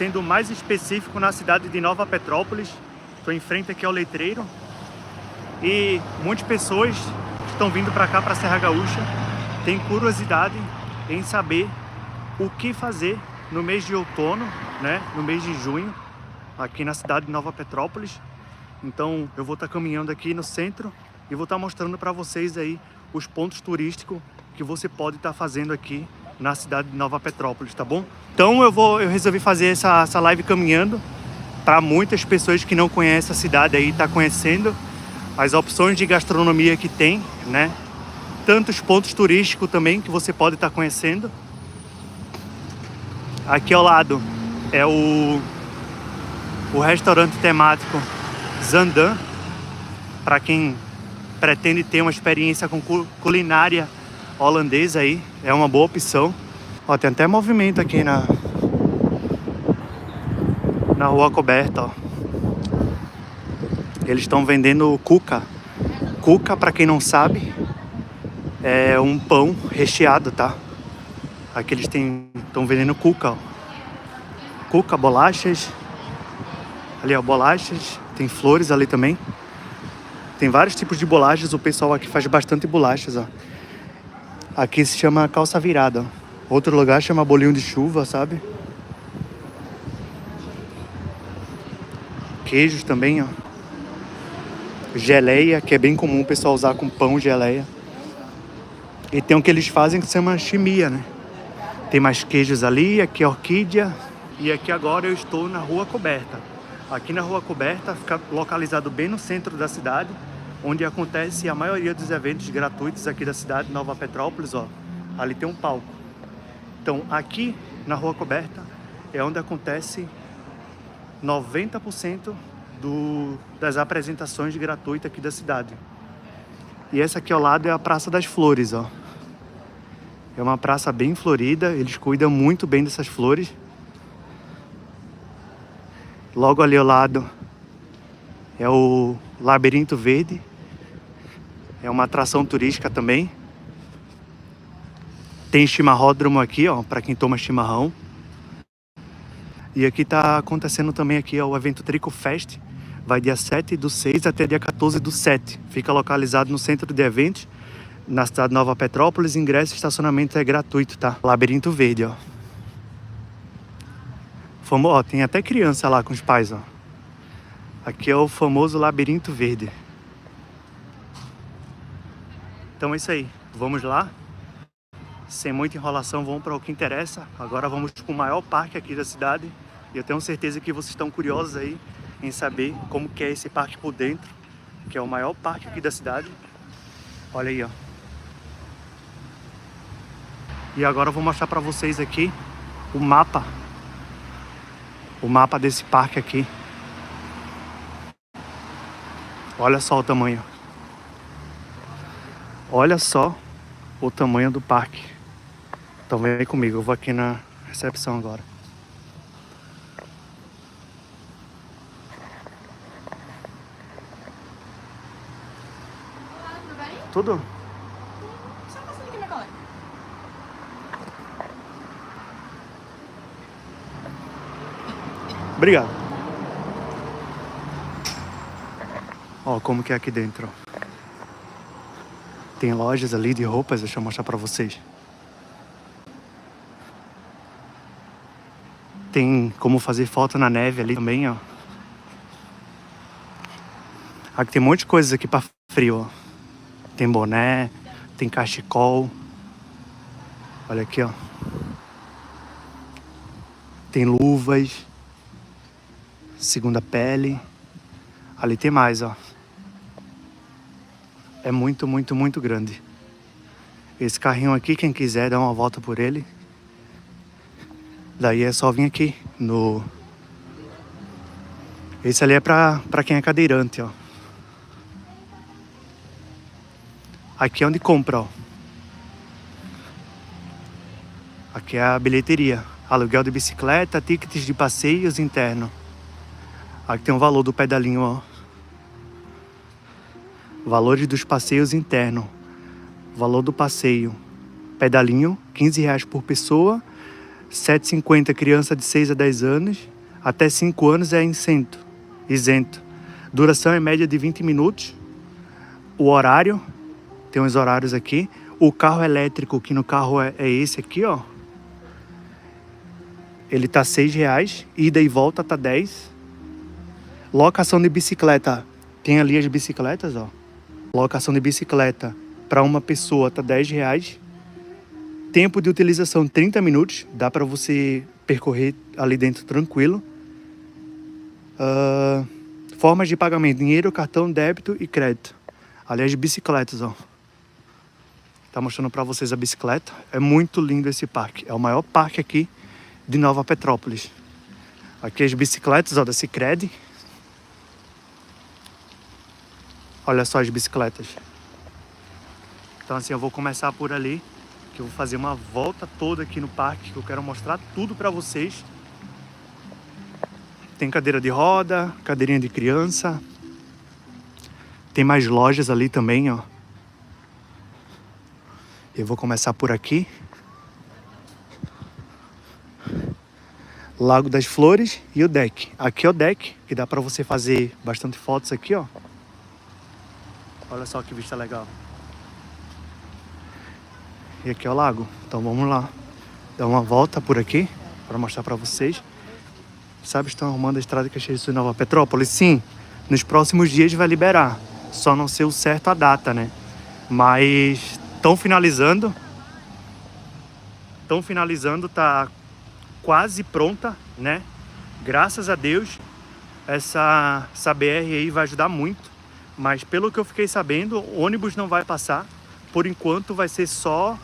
Sendo mais específico, na cidade de Nova Petrópolis. Estou em frente aqui ao letreiro. E muitas pessoas que estão vindo para cá, para a Serra Gaúcha, têm curiosidade em saber o que fazer no mês de outono, né? No mês de junho, aqui na cidade de Nova Petrópolis. Então eu vou estar caminhando aqui no centro e vou estar mostrando para vocês aí os pontos turísticos que você pode estar fazendo aqui na cidade de Nova Petrópolis, tá bom? Então eu resolvi fazer essa live caminhando para muitas pessoas que não conhecem a cidade aí, tá conhecendo as opções de gastronomia que tem, né? Tantos pontos turísticos também que você pode estar conhecendo. Aqui ao lado é o restaurante temático Zaandam, para quem pretende ter uma experiência com culinária holandesa aí, é uma boa opção. Ó, tem até movimento aqui na rua coberta, ó. Eles estão vendendo cuca. Cuca, para quem não sabe, é um pão recheado, tá? Aqui eles estão vendendo cuca, ó. Cuca, bolachas. Ali, ó, bolachas. Tem flores ali também. Tem vários tipos de bolachas. O pessoal aqui faz bastante bolachas, ó. Aqui se chama calça virada, ó. Outro lugar chama bolinho de chuva, sabe? Queijos também, ó. Geleia, que é bem comum o pessoal usar com pão, geleia. E tem o que eles fazem que se chama chimia, né? Tem mais queijos ali, aqui é orquídea. E aqui agora eu estou na Rua Coberta. Aqui na Rua Coberta fica localizado bem no centro da cidade, onde acontece a maioria dos eventos gratuitos aqui da cidade de Nova Petrópolis, ó. Ali tem um palco. Então aqui na Rua Coberta é onde acontece 90% das apresentações gratuitas aqui da cidade. E essa aqui ao lado é a Praça das Flores, ó. É uma praça bem florida, eles cuidam muito bem dessas flores. Logo ali ao lado é o Labirinto Verde. É uma atração turística também. Tem chimarródromo aqui, ó, para quem toma chimarrão. E aqui tá acontecendo também aqui, ó, o evento Tricofest. Vai dia 7/6 até dia 14/7. Fica localizado no centro de eventos, na cidade de Nova Petrópolis. Ingresso e estacionamento é gratuito, tá? Labirinto Verde, ó. Ó, tem até criança lá com os pais, ó. Aqui é o famoso Labirinto Verde. Então é isso aí. Vamos lá. Sem muita enrolação, vamos para o que interessa. Agora vamos para o maior parque aqui da cidade. E eu tenho certeza que vocês estão curiosos aí em saber como que é esse parque por dentro, que é o maior parque aqui da cidade. Olha aí, ó. E agora eu vou mostrar para vocês aqui o mapa desse parque aqui. Olha só o tamanho. Olha só o tamanho do parque. Então vem comigo, eu vou aqui na recepção agora. Olá, tudo bem? Tudo? Só passando aqui na cola. Obrigado. Ó, como que é aqui dentro, ó. Tem lojas ali de roupas, deixa eu mostrar pra vocês. Tem como fazer foto na neve ali também, ó. Aqui tem um monte de coisas aqui pra frio, ó. Tem boné, tem cachecol. Olha aqui, ó. Tem luvas. Segunda pele. Ali tem mais, ó. É muito, muito, muito grande. Esse carrinho aqui, quem quiser dar uma volta por ele, daí é só vir aqui no... Esse ali é pra quem é cadeirante, ó. Aqui é onde compra, ó. Aqui é a bilheteria. Aluguel de bicicleta, tickets de passeios interno. Aqui tem o valor do pedalinho, ó. Valores dos passeios internos. Valor do passeio. Pedalinho, R$15 por pessoa. 7,50 criança de 6 a 10 anos. Até 5 anos é isento. Duração é média de 20 minutos. O horário, tem uns horários aqui. O carro elétrico, que no carro é esse aqui, ó. Ele tá R$6, ida e volta tá 10. Locação de bicicleta, tem ali as bicicletas, ó. Locação de bicicleta para uma pessoa tá R$10. Tempo de utilização 30 minutos, dá para você percorrer ali dentro tranquilo. Formas de pagamento, dinheiro, cartão, débito e crédito. Aliás, bicicletas, ó. Tá mostrando para vocês a bicicleta. É muito lindo esse parque. É o maior parque aqui de Nova Petrópolis. Aqui as bicicletas, ó, da Sicredi. Olha só as bicicletas. Então assim, eu vou começar por ali, que eu vou fazer uma volta toda aqui no parque, que eu quero mostrar tudo para vocês. Tem cadeira de roda, cadeirinha de criança. Tem mais lojas ali também, ó. Eu vou começar por aqui. Lago das Flores e o deck. Aqui é o deck, que dá para você fazer bastante fotos aqui, ó. Olha só que vista legal. E aqui é o lago. Então vamos lá dar uma volta por aqui para mostrar para vocês. Sabe, estão arrumando a estrada de Caxias do Sul, Nova Petrópolis? Sim, nos próximos dias vai liberar. Só não sei o certo a data, né? Mas estão finalizando. Tá quase pronta, né? Graças a Deus, essa BR aí vai ajudar muito. Mas pelo que eu fiquei sabendo, ônibus não vai passar. Por enquanto vai ser só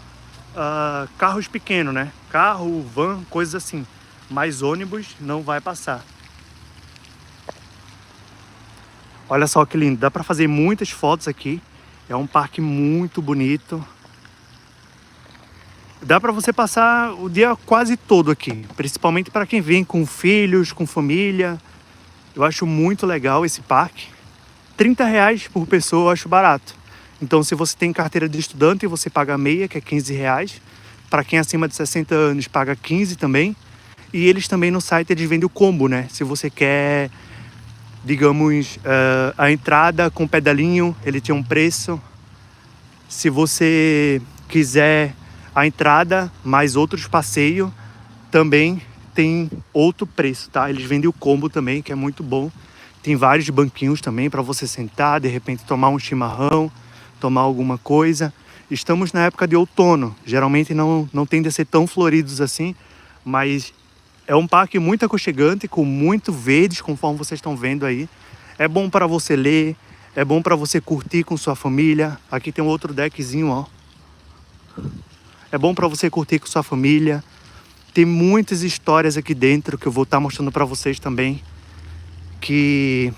carros pequenos, né? Carro, van, coisas assim. Mas ônibus não vai passar. Olha só que lindo, dá para fazer muitas fotos aqui. É um parque muito bonito. Dá para você passar o dia quase todo aqui, principalmente para quem vem com filhos, com família. Eu acho muito legal esse parque. R$30 por pessoa eu acho barato. Então se você tem carteira de estudante, você paga meia, que é R$15. Para quem é acima de 60 anos, paga 15 também. E eles também no site eles vendem o combo, né? Se você quer, digamos, a entrada com pedalinho, ele tem um preço. Se você quiser a entrada mais outros passeios, também tem outro preço, tá? Eles vendem o combo também, que é muito bom. Tem vários banquinhos também para você sentar, de repente tomar um chimarrão, tomar alguma coisa. Estamos na época de outono, geralmente não tende a ser tão floridos assim, mas é um parque muito aconchegante, com muito verdes, conforme vocês estão vendo aí. É bom para você ler, é bom para você curtir com sua família. Aqui tem um outro deckzinho, ó. É bom para você curtir com sua família. Tem muitas histórias aqui dentro que eu vou estar mostrando para vocês também, que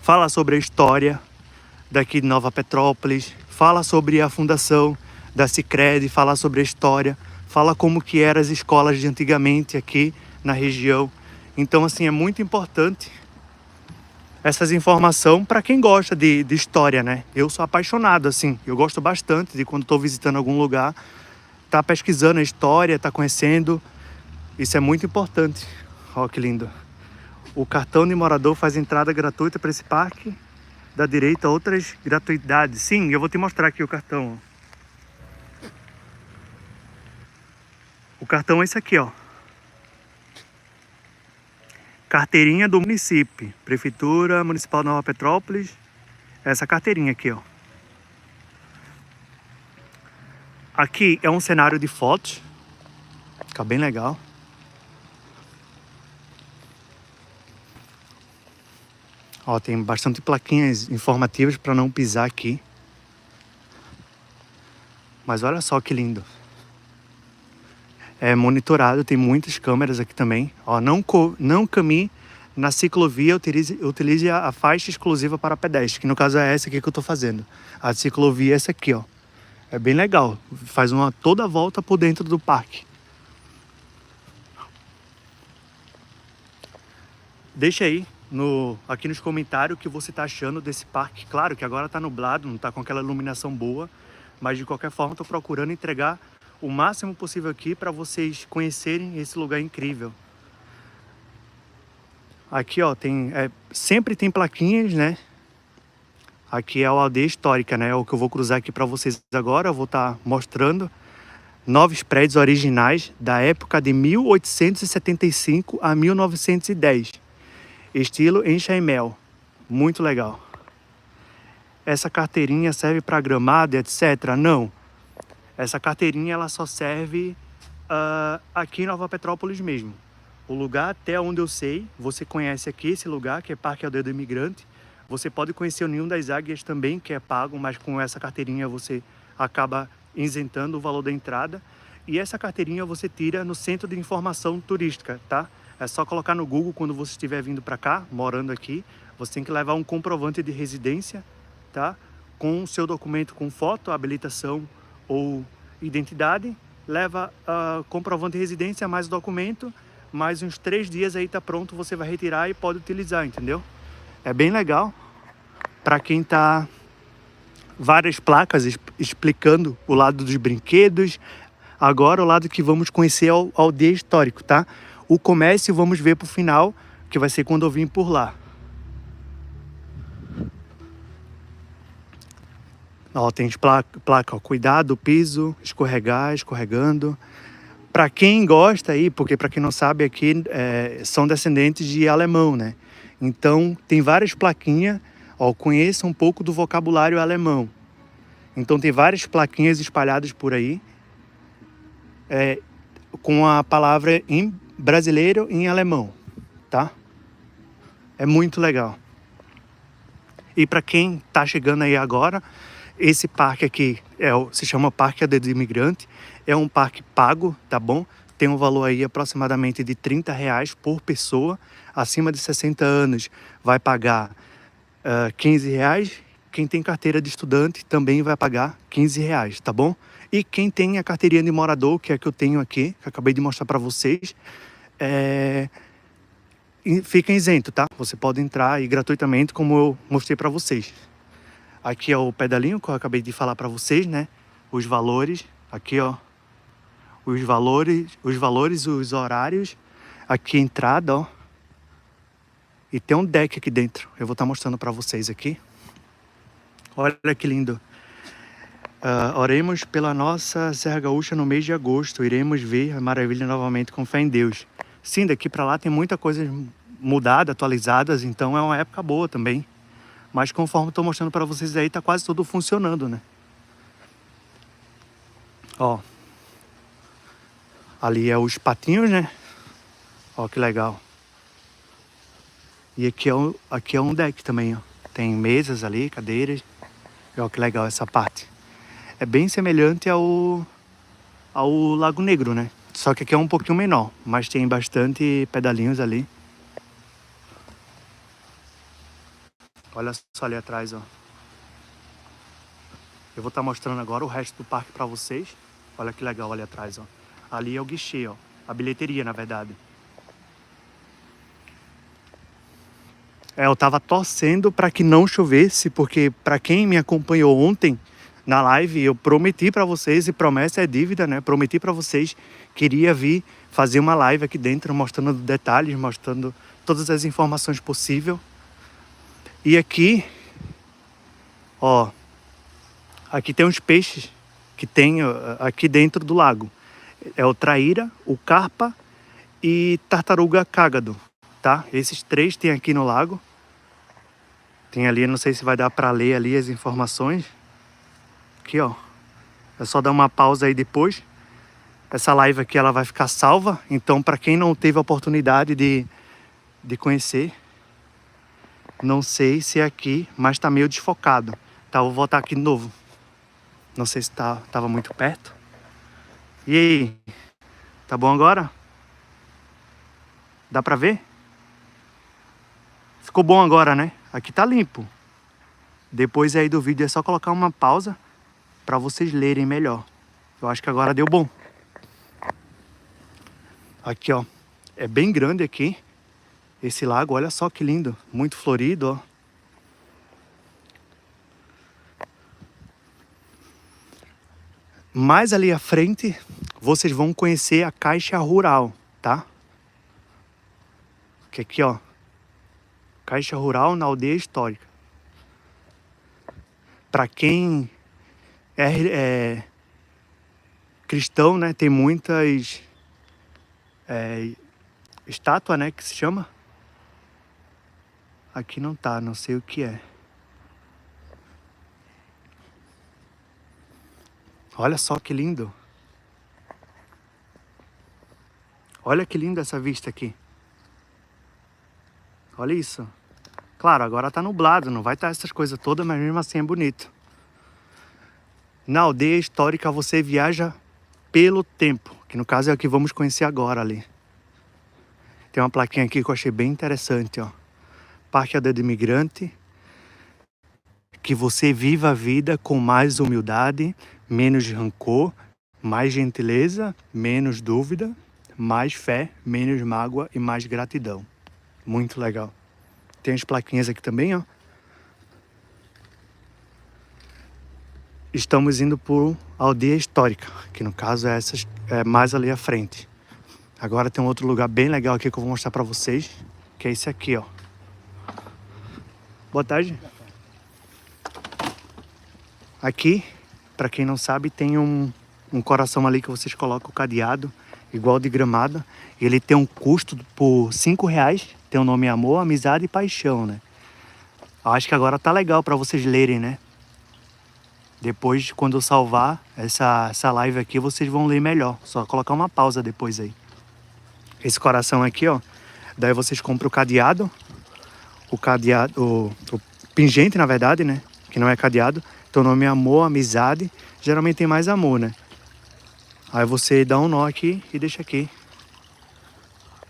fala sobre a história daqui de Nova Petrópolis, fala sobre a fundação da Sicredi, fala sobre a história, fala como que eram as escolas de antigamente aqui na região. Então assim, é muito importante essas informações para quem gosta de história, né? Eu sou apaixonado, assim, eu gosto bastante de quando estou visitando algum lugar, tá pesquisando a história, tá conhecendo. Isso é muito importante. Olha que lindo. O cartão de morador faz entrada gratuita para esse parque, dá direito a outras gratuidades. Sim, eu vou te mostrar aqui o cartão. O cartão é esse aqui, ó. Carteirinha do município, Prefeitura Municipal de Nova Petrópolis. Essa carteirinha aqui, ó. Aqui é um cenário de fotos. Fica bem legal. Ó, tem bastante plaquinhas informativas para não pisar aqui. Mas olha só que lindo. É monitorado, tem muitas câmeras aqui também. Ó, não caminhe na ciclovia, utilize a faixa exclusiva para pedestres, que no caso é essa aqui que eu tô fazendo. A ciclovia é essa aqui, ó. É bem legal, faz toda a volta por dentro do parque. Deixa aí aqui nos comentários o que você tá achando desse parque. Claro que agora tá nublado, não tá com aquela iluminação boa, mas de qualquer forma tô procurando entregar o máximo possível aqui para vocês conhecerem esse lugar incrível. Aqui, ó, sempre tem plaquinhas, né? Aqui é a aldeia histórica, né? É o que eu vou cruzar aqui para vocês agora. Eu vou estar mostrando 9 prédios originais da época de 1875 a 1910. Estilo enxaimel. Muito legal. Essa carteirinha serve para gramado, etc? Não. Essa carteirinha ela só serve aqui em Nova Petrópolis mesmo. O lugar, até onde eu sei, você conhece aqui esse lugar, que é Parque Aldeia do Imigrante. Você pode conhecer o Ninho das Águias também, que é pago, mas com essa carteirinha você acaba isentando o valor da entrada. E essa carteirinha você tira no Centro de Informação Turística, tá? É só colocar no Google quando você estiver vindo para cá, morando aqui. Você tem que levar um comprovante de residência, tá? Com o seu documento com foto, habilitação ou identidade. Leva comprovante de residência mais o documento. Mais uns 3 dias aí tá pronto, você vai retirar e pode utilizar, entendeu? É bem legal. Para quem tá... Várias placas explicando o lado dos brinquedos. Agora o lado que vamos conhecer é o aldeia histórico, tá? O comércio vamos ver pro final, que vai ser quando eu vim por lá. Ó, tem placa, ó, cuidado, piso, escorregando. Para quem gosta aí, porque para quem não sabe aqui, são descendentes de alemão, né? Então tem várias plaquinhas, ó, conheça um pouco do vocabulário alemão. Então tem várias plaquinhas espalhadas por aí, com a palavra em brasileiro e em alemão, tá? É muito legal. E para quem tá chegando aí agora, esse parque aqui se chama Parque Aldeia do Imigrante. É um parque pago, tá bom? Tem um valor aí aproximadamente de R$30 por pessoa. Acima de 60 anos vai pagar R$15. Quem tem carteira de estudante também vai pagar R$15, tá bom? E quem tem a carteirinha de morador, que é a que eu tenho aqui, que eu acabei de mostrar para vocês, fica isento, tá? Você pode entrar aí gratuitamente, como eu mostrei para vocês. Aqui é o pedalinho que eu acabei de falar para vocês, né? Os valores, aqui ó, os valores, os horários, aqui a entrada, ó. E tem um deck aqui dentro, eu vou estar mostrando para vocês aqui. Olha que lindo. Oremos pela nossa Serra Gaúcha no mês de agosto, iremos ver a maravilha novamente com fé em Deus. Sim, daqui para lá tem muita coisa mudada, atualizadas, então é uma época boa também. Mas conforme estou mostrando para vocês aí, tá quase tudo funcionando, né? Ó. Ali é os patinhos, né? Ó, que legal. E aqui é um deck também, ó. Tem mesas ali, cadeiras. E ó, que legal essa parte. É bem semelhante ao Lago Negro, né? Só que aqui é um pouquinho menor, mas tem bastante pedalinhos ali. Olha só ali atrás, ó. Eu vou estar mostrando agora o resto do parque para vocês. Olha que legal ali atrás, ó. Ali é o guichê, ó. A bilheteria, na verdade. Eu tava torcendo para que não chovesse, porque para quem me acompanhou ontem na live, eu prometi para vocês, e promessa é dívida, né? Prometi para vocês que iria vir fazer uma live aqui dentro, mostrando detalhes, mostrando todas as informações possíveis. E aqui, ó, aqui tem uns peixes que tem aqui dentro do lago. É o traíra, o carpa e tartaruga cágado, tá? Esses 3 tem aqui no lago. Tem ali, não sei se vai dar para ler ali as informações. Aqui, ó. É só dar uma pausa aí depois. Essa live aqui ela vai ficar salva, então para quem não teve a oportunidade de conhecer, não sei se é aqui, mas tá meio desfocado. Tá, vou voltar aqui de novo. Não sei se tava muito perto. E aí? Tá bom agora? Dá pra ver? Ficou bom agora, né? Aqui tá limpo. Depois aí do vídeo é só colocar uma pausa para vocês lerem melhor. Eu acho que agora deu bom. Aqui, ó. É bem grande aqui. Esse lago, olha só que lindo. Muito florido, ó. Mais ali à frente, vocês vão conhecer a Caixa Rural, tá? Que aqui, ó. Caixa Rural na Aldeia Histórica. Para quem é cristão, né? Tem muitas estátuas, né? Que se chama. Aqui não tá, não sei o que é. Olha só que lindo. Olha que linda essa vista aqui. Olha isso. Claro, agora tá nublado, não vai estar essas coisas todas, mas mesmo assim é bonito. Na Aldeia Histórica você viaja pelo tempo, que no caso é o que vamos conhecer agora ali. Tem uma plaquinha aqui que eu achei bem interessante, ó. Parque Aldeia do Imigrante. Que você viva a vida com mais humildade, menos rancor, mais gentileza, menos dúvida, mais fé, menos mágoa e mais gratidão. Muito legal. Tem as plaquinhas aqui também, ó. Estamos indo por Aldeia Histórica, que no caso é mais ali à frente. Agora tem um outro lugar bem legal aqui que eu vou mostrar pra vocês, que é esse aqui, ó. Boa tarde. Aqui, pra quem não sabe, tem um coração ali que vocês colocam o cadeado, igual de Gramado. Ele tem um custo por R$5. Tem o nome Amor, Amizade e Paixão, né? Eu acho que agora tá legal pra vocês lerem, né? Depois, quando eu salvar essa live aqui, vocês vão ler melhor. Só colocar uma pausa depois aí. Esse coração aqui, ó. Daí vocês compram o cadeado. O pingente, na verdade, né? Que não é cadeado. Então o nome é Amor, Amizade. Geralmente tem mais amor, né? Aí você dá um nó aqui e deixa aqui.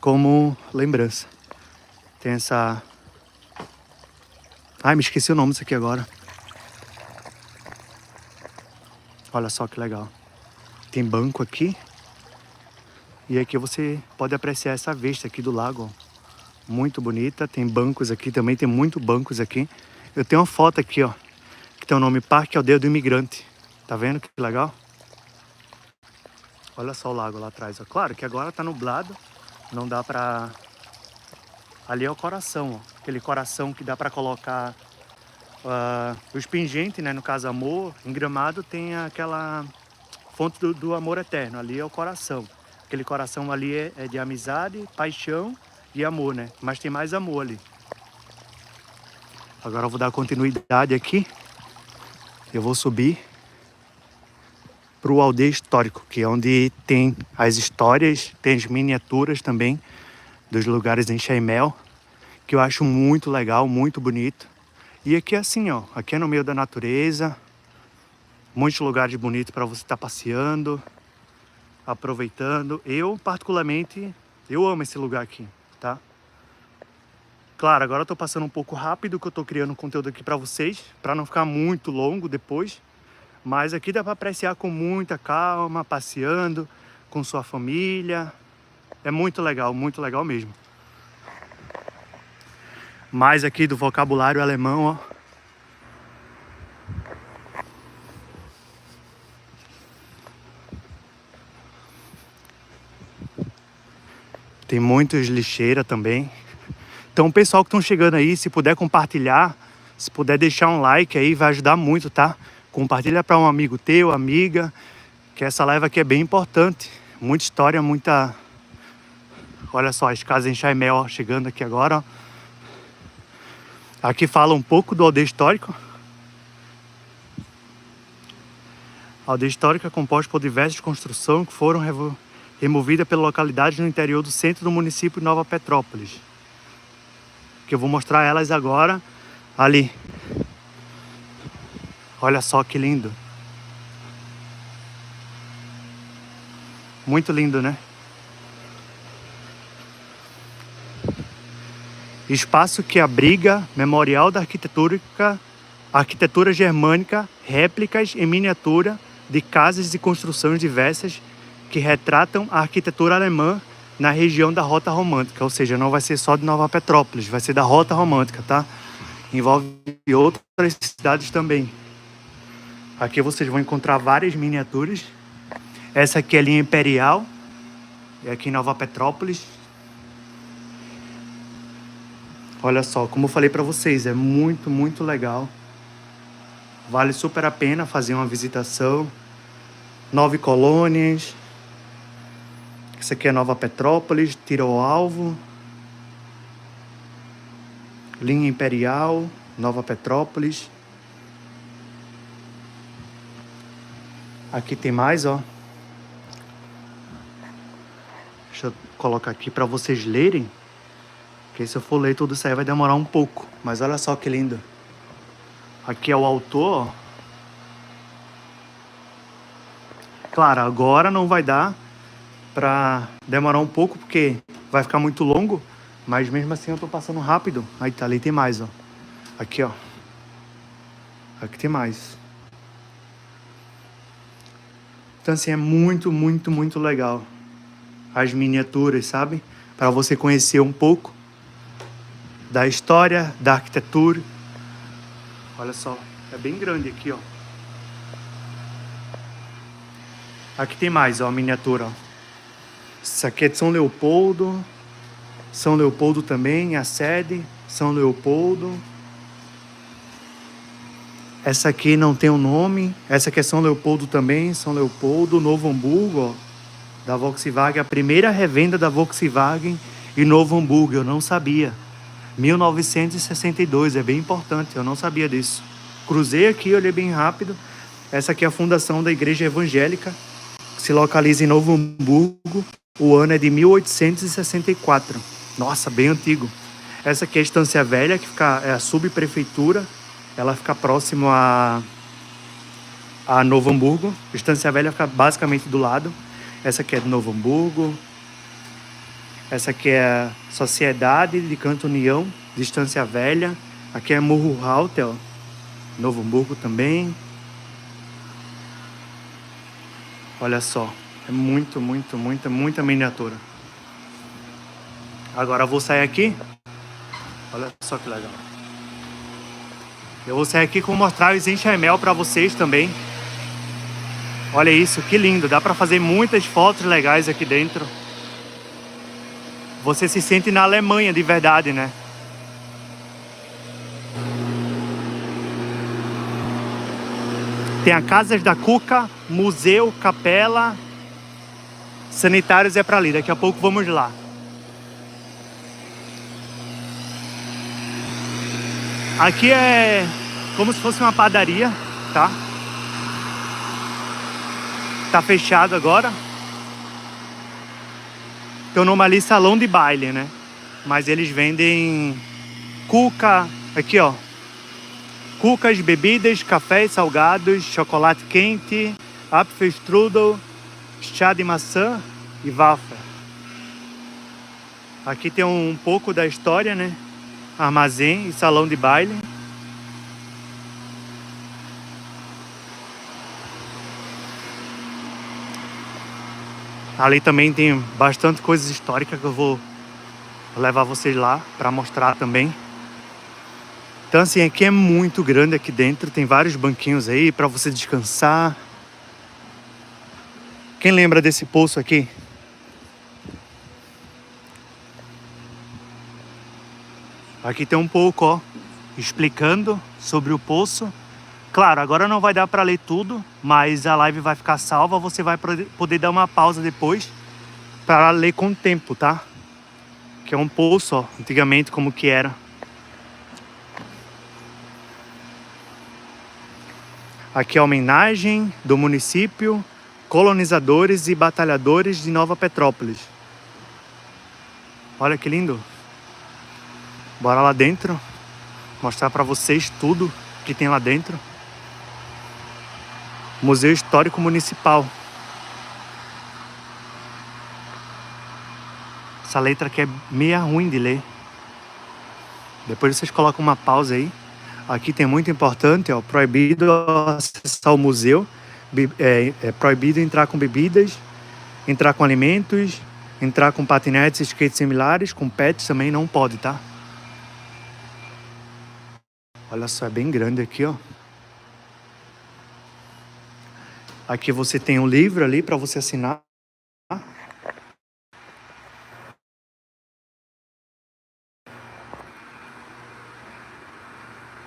Como lembrança. Tem essa... Ai, me esqueci o nome disso aqui agora. Olha só que legal. Tem banco aqui. E aqui você pode apreciar essa vista aqui do lago, ó. Muito bonita. Tem bancos aqui também. Tem muitos bancos aqui. Eu tenho uma foto aqui, ó. Que tem o nome Parque Aldeia do Imigrante. Tá vendo que legal? Olha só o lago lá atrás, ó. Claro que agora tá nublado. Não dá pra... Ali é o coração, ó. Aquele coração que dá pra colocar... os pingentes, né? No caso, amor. Em Gramado tem aquela fonte do amor eterno. Ali é o coração. Aquele coração ali é de amizade, paixão e amor, né? Mas tem mais amor ali. Agora eu vou dar continuidade aqui. Eu vou subir pro Aldeia Histórico, que é onde tem as histórias, tem as miniaturas também dos lugares em Chaimel, que eu acho muito legal, muito bonito. E aqui é assim, ó, aqui é no meio da natureza, muitos lugares bonitos para você estar passeando, aproveitando. Eu, particularmente, eu amo esse lugar aqui, tá? Claro, agora eu tô passando um pouco rápido, que eu tô criando conteúdo aqui para vocês, para não ficar muito longo depois. Mas aqui dá para apreciar com muita calma, passeando com sua família. É muito legal mesmo. Mais aqui do vocabulário alemão, ó. Tem muitas lixeiras também. Então, o pessoal que estão chegando aí, se puder compartilhar, se puder deixar um like aí, vai ajudar muito, tá? Compartilha para um amigo teu, amiga, que essa live aqui é bem importante. Muita história, muita... Olha só, as casas em Chaimel, ó, chegando aqui agora, ó. Aqui fala um pouco do Aldeia Histórico. A Aldeia Histórica é composta por diversas construções que foram removidas pela localidade no interior do centro do município de Nova Petrópolis. Que eu vou mostrar elas agora ali. Olha só que lindo. Muito lindo, né? Espaço que abriga memorial da arquitetura germânica, réplicas em miniatura de casas e construções diversas que retratam a arquitetura alemã na região da Rota Romântica. Ou seja, não vai ser só de Nova Petrópolis, vai ser da Rota Romântica, tá? Envolve outras cidades também. Aqui vocês vão encontrar várias miniaturas. Essa aqui é a linha Imperial. É aqui em Nova Petrópolis. Olha só, como eu falei para vocês, é muito, muito legal. Vale super a pena fazer uma visitação. 9 colônias. Essa aqui é Nova Petrópolis, tiro ao alvo. Linha Imperial, Nova Petrópolis. Aqui tem mais, ó. Deixa eu colocar aqui para vocês lerem. Porque se eu for ler tudo isso aí vai demorar um pouco. Mas olha só que lindo. Aqui é o autor, ó. Claro, agora não vai dar para demorar um pouco, porque vai ficar muito longo. Mas mesmo assim eu tô passando rápido. Aí tá, ali tem mais, ó. Aqui, ó. Aqui tem mais. Então assim, é muito, muito, muito legal. As miniaturas, sabe? Para você conhecer um pouco da história, da arquitetura. Olha só, é bem grande aqui, ó. Aqui tem mais, ó, a miniatura, ó. Isso aqui é de São Leopoldo. São Leopoldo também, a sede. São Leopoldo. Essa aqui não tem um nome. Essa aqui é São Leopoldo também. São Leopoldo, Novo Hamburgo, ó, da Volkswagen. A primeira revenda da Volkswagen em Novo Hamburgo. Eu não sabia. 1962. É bem importante. Eu não sabia disso. Cruzei aqui, olhei bem rápido. Essa aqui é a fundação da Igreja Evangélica, que se localiza em Novo Hamburgo. O ano é de 1864. Nossa, bem antigo. Essa aqui é a Estância Velha, que é a subprefeitura. Ela fica próximo a Novo Hamburgo. Estância Velha fica basicamente do lado. Essa aqui é de Novo Hamburgo. Essa aqui é a Sociedade de Canto União de Estância Velha. Aqui é Morro Halter, Novo Hamburgo também. Olha só. É muito, muito, muita miniatura. Agora eu vou sair aqui. Olha só que legal. Eu vou sair aqui com mostrar os enxaimel para vocês também. Olha isso, que lindo. Dá para fazer muitas fotos legais aqui dentro. Você se sente na Alemanha de verdade, né? Tem a Casas da Cuca, museu, capela, sanitários é para ali. Daqui a pouco vamos lá. Aqui é como se fosse uma padaria, tá? Tá fechado agora. Tem o nome ali, salão de baile, né? Mas eles vendem cuca, aqui ó. Cucas, bebidas, cafés, salgados, chocolate quente, Apfelstrudel, chá de maçã e waffle. Aqui tem um pouco da história, né? Armazém e salão de baile. Ali também tem bastante coisas históricas que eu vou levar vocês lá para mostrar também. Então assim, aqui é muito grande aqui dentro, tem vários banquinhos aí para você descansar. Quem lembra desse poço aqui? Aqui tem um pouco, ó, explicando sobre o poço. Claro, agora não vai dar para ler tudo, mas a live vai ficar salva. Você vai poder dar uma pausa depois para ler com o tempo, tá? Que é um poço, ó, antigamente como que era. Aqui é a homenagem do município, colonizadores e batalhadores de Nova Petrópolis. Olha que lindo. Bora lá dentro, mostrar para vocês tudo que tem lá dentro. Museu Histórico Municipal. Essa letra aqui é meio ruim de ler. Depois vocês colocam uma pausa aí. Aqui tem muito importante, ó, proibido acessar o museu. É proibido entrar com bebidas, entrar com alimentos, entrar com patinetes e skates similares, com pets também não pode, tá? Olha só, é bem grande aqui, ó. Aqui você tem um livro ali para você assinar.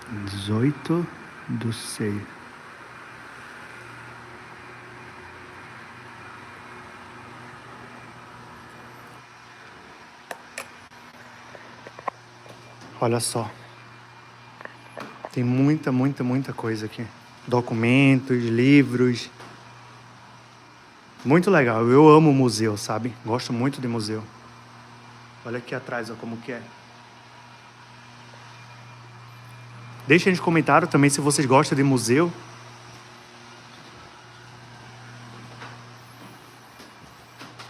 18/6. Olha só. Tem muita coisa aqui. Documentos, livros. Muito legal. Eu amo museu, sabe? Gosto muito de museu. Olha aqui atrás, ó, como que é. Deixem nos comentários também se vocês gostam de museu.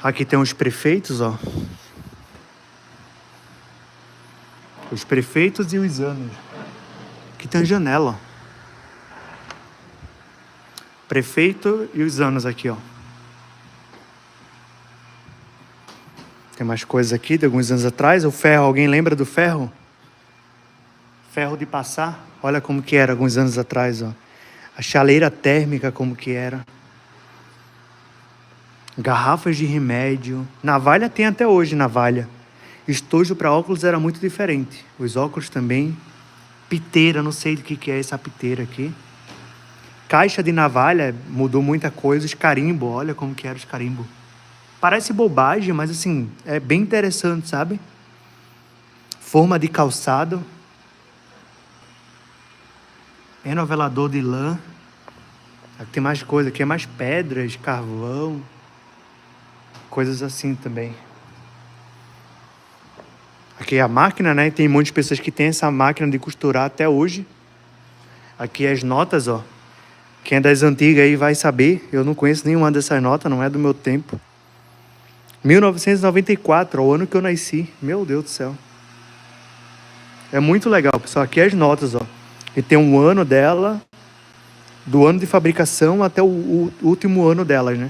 Aqui tem os prefeitos, ó. Os prefeitos e os anos. Aqui tem a janela. Prefeito e os anos aqui, ó. Tem mais coisas aqui de alguns anos atrás. O ferro, alguém lembra do ferro? Ferro de passar. Olha como que era alguns anos atrás, ó. A chaleira térmica como que era. Garrafas de remédio. Navalha tem até hoje, navalha. Estojo para óculos era muito diferente. Os óculos também. Piteira, não sei do que é essa piteira aqui. Caixa de navalha, mudou muita coisa. Os carimbo, olha como que era os carimbo. Parece bobagem, mas assim, é bem interessante, sabe? Forma de calçado. Enovelador de lã. Aqui tem mais coisa, aqui é mais pedras, carvão. Coisas assim também. Aqui é a máquina, né? Tem muitas pessoas que têm essa máquina de costurar até hoje. Aqui as notas, ó. Quem é das antigas aí vai saber. Eu não conheço nenhuma dessas notas, não é do meu tempo. 1994, o ano que eu nasci. Meu Deus do céu. É muito legal, pessoal. Aqui as notas, ó. E tem um ano dela, do ano de fabricação até o último ano delas, né?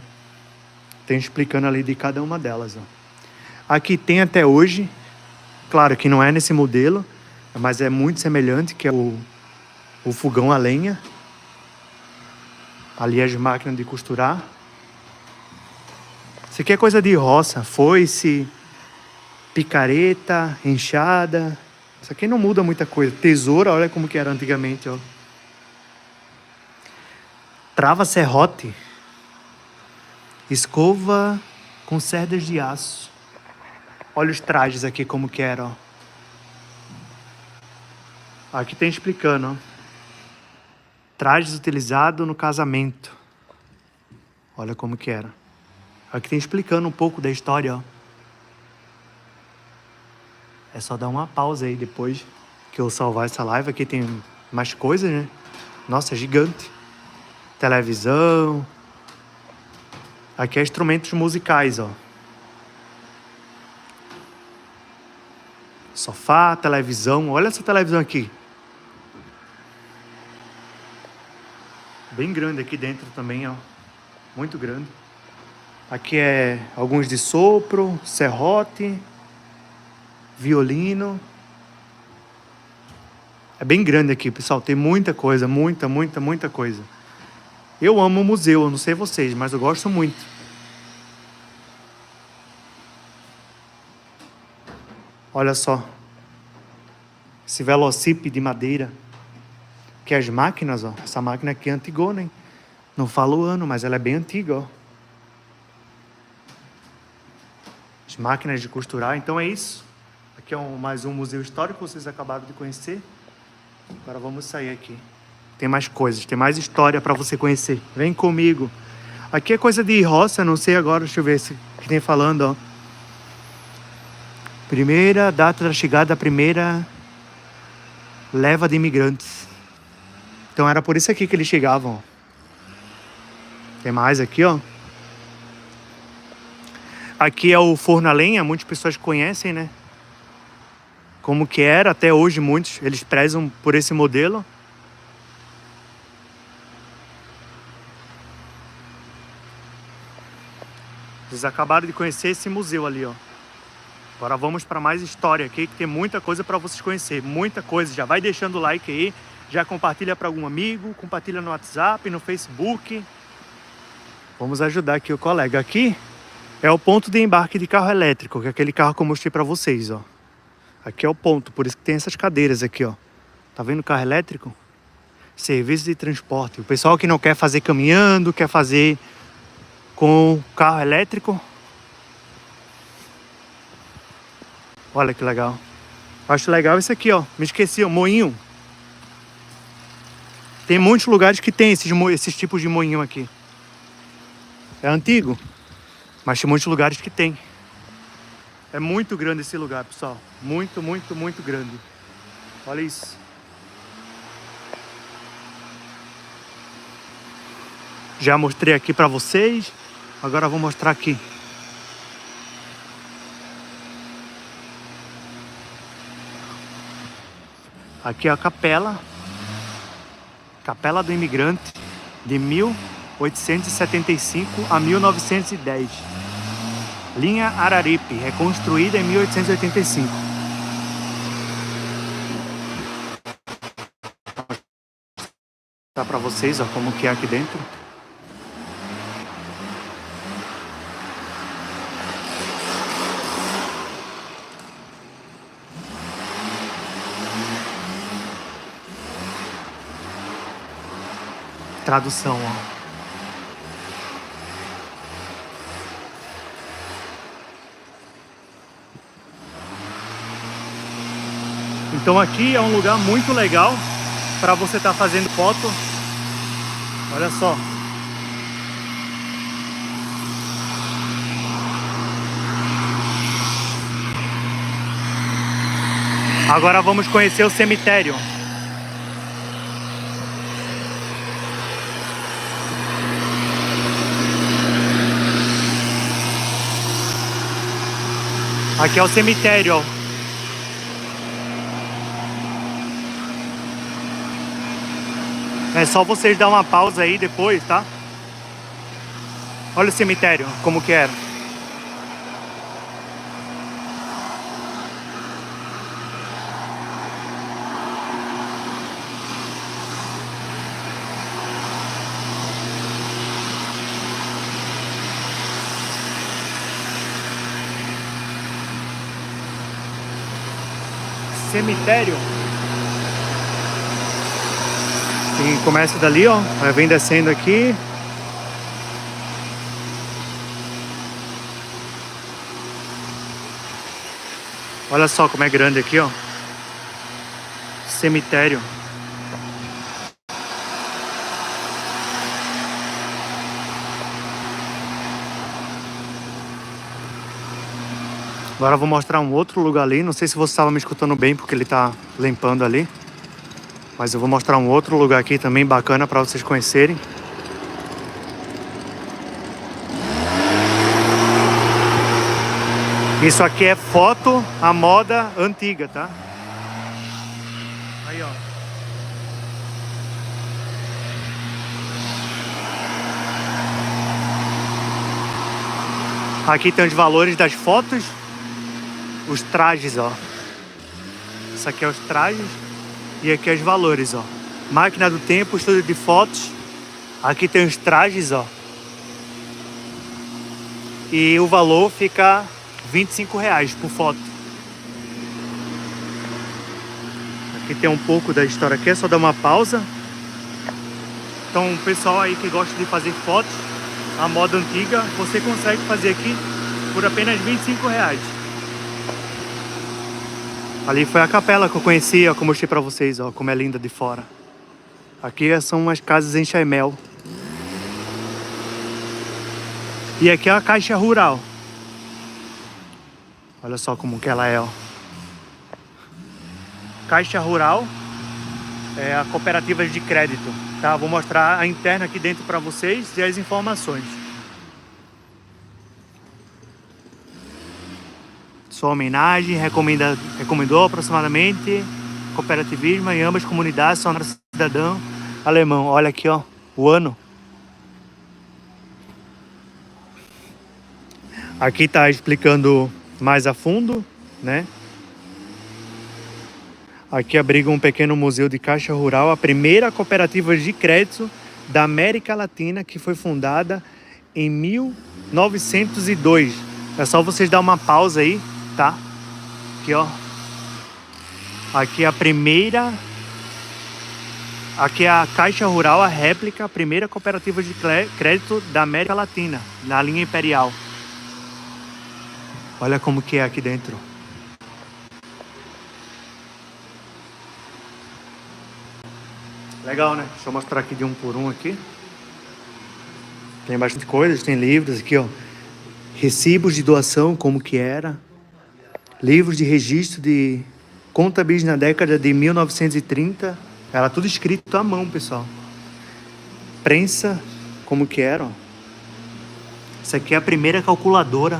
Tem explicando ali de cada uma delas, ó. Aqui tem até hoje, claro que não é nesse modelo, mas é muito semelhante, que é o fogão a lenha. Ali as máquinas de costurar. Isso aqui é coisa de roça, foice, picareta, enxada. Isso aqui não muda muita coisa. Tesoura, olha como que era antigamente, ó. Trava serrote. Escova com cerdas de aço. Olha os trajes aqui como que era, ó. Aqui tem explicando, ó. Trajes utilizados no casamento. Olha como que era. Aqui tem explicando um pouco da história, ó. É só dar uma pausa aí depois que eu salvar essa live. Aqui tem mais coisas, né? Nossa, é gigante. Televisão. Aqui é instrumentos musicais, ó. Sofá, televisão. Olha essa televisão aqui. Bem grande aqui dentro também, ó. Muito grande. Aqui é alguns de sopro, serrote, violino. É bem grande aqui, pessoal. Tem muita coisa, muita coisa. Eu amo o museu, eu não sei vocês, mas eu gosto muito. Olha só. Esse velocípede de madeira. Que as máquinas, ó. Essa máquina aqui é antigona, hein? Não falo o ano, mas ela é bem antiga, ó. As máquinas de costurar. Então é isso. Aqui é mais um museu histórico que vocês acabaram de conhecer. Agora vamos sair aqui. Tem mais coisas, tem mais história para você conhecer. Vem comigo. Aqui é coisa de roça, não sei agora, deixa eu ver se que tem falando, ó. Primeira data da chegada da primeira leva de imigrantes. Então era por isso aqui que eles chegavam, ó. Tem mais aqui, ó. Aqui é o forno a lenha, muitas pessoas conhecem, né? Como que era, até hoje muitos, eles prezam por esse modelo. Vocês acabaram de conhecer esse museu ali, ó. Agora vamos para mais história aqui, que tem muita coisa para vocês conhecer, muita coisa. Já vai deixando o like aí, já compartilha para algum amigo, compartilha no WhatsApp, no Facebook. Vamos ajudar aqui o colega. Aqui é o ponto de embarque de carro elétrico, que é aquele carro que eu mostrei pra vocês, ó. Aqui é o ponto, por isso que tem essas cadeiras aqui, ó. Tá vendo o carro elétrico? Serviço de transporte. O pessoal que não quer fazer caminhando, quer fazer com carro elétrico. Olha que legal. Acho legal isso aqui, ó. Me esqueci, o moinho. Tem muitos lugares que tem esses tipos de moinho aqui. É antigo, mas tem muitos lugares que tem. É muito grande esse lugar, pessoal. Muito, muito, muito grande. Olha isso. Já mostrei aqui pra vocês. Agora eu vou mostrar aqui. Aqui é a capela. Capela do Imigrante. De 1875 a 1910. Linha Araripe, reconstruída em 1885. Tá para vocês, ó, como que é aqui dentro. Tradução, ó. Então aqui é um lugar muito legal para você estar fazendo foto. Olha só. Agora vamos conhecer o cemitério. Aqui é o cemitério, ó. É só vocês dar uma pausa aí depois, tá? Olha o cemitério, como que era. Cemitério. E começa dali, ó. Aí vem descendo aqui. Olha só como é grande aqui, ó. Cemitério. Agora eu vou mostrar um outro lugar ali. Não sei se você estava me escutando bem, porque ele tá limpando ali. Mas eu vou mostrar um outro lugar aqui também bacana para vocês conhecerem. Isso aqui é foto à moda antiga, tá? Aí, ó. Aqui tem os valores das fotos. Os trajes, ó. Isso aqui é os trajes. E aqui é os valores, ó. Máquina do tempo, estúdio de fotos. Aqui tem os trajes, ó. E o valor fica R$25 por foto. Aqui tem um pouco da história aqui, é só dar uma pausa. Então, o pessoal aí que gosta de fazer fotos, a moda antiga, você consegue fazer aqui por apenas R$25. Ali foi a capela que eu conheci, ó, que eu mostrei pra vocês, ó, como é linda de fora. Aqui são umas casas em Chaimel. E aqui é a Caixa Rural. Olha só como que ela é, ó. Caixa Rural é a cooperativa de crédito, tá? Vou mostrar a interna aqui dentro pra vocês e as informações. Sua homenagem, recomendou aproximadamente cooperativismo em ambas comunidades, só cidadão alemão. Olha aqui, ó, o ano. Aqui tá explicando mais a fundo, né? Aqui abriga um pequeno museu de Caixa Rural, a primeira cooperativa de crédito da América Latina, que foi fundada em 1902. É só vocês dar uma pausa aí, tá? Aqui, ó. Aqui é a primeira... Aqui é a Caixa Rural, a réplica, a primeira cooperativa de crédito da América Latina, na linha imperial. Olha como que é aqui dentro. Legal, né? Deixa eu mostrar aqui de um por um aqui. Tem bastante coisas, tem livros aqui, ó. Recibos de doação, como que era. Livros de registro de contábeis na década de 1930. Era tudo escrito à mão, pessoal. Prensa, como que era, ó. Isso aqui é a primeira calculadora.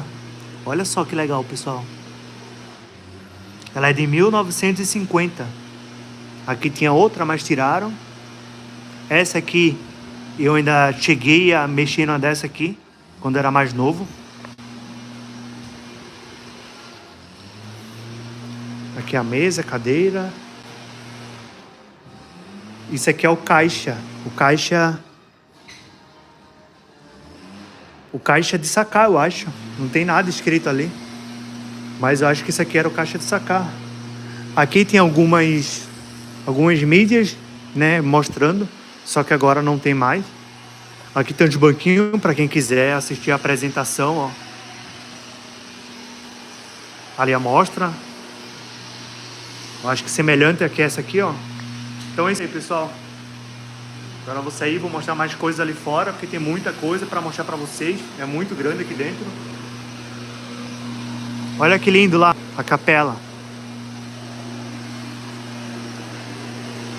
Olha só que legal, pessoal. Ela é de 1950. Aqui tinha outra, mas tiraram. Essa aqui, eu ainda cheguei a mexer numa dessa aqui, quando era mais novo. Aqui a mesa, cadeira. Isso aqui é o caixa. O caixa de sacar, eu acho. Não tem nada escrito ali. Mas eu acho que isso aqui era o caixa de sacar. Aqui tem algumas mídias, né, mostrando. Só que agora não tem mais. Aqui tem uns banquinhos para quem quiser assistir a apresentação, ó. Ali a mostra. Eu acho que semelhante a que essa aqui, ó. Então é isso aí, pessoal. Agora eu vou sair, vou mostrar mais coisas ali fora, porque tem muita coisa para mostrar para vocês. É muito grande aqui dentro. Olha que lindo lá, a capela.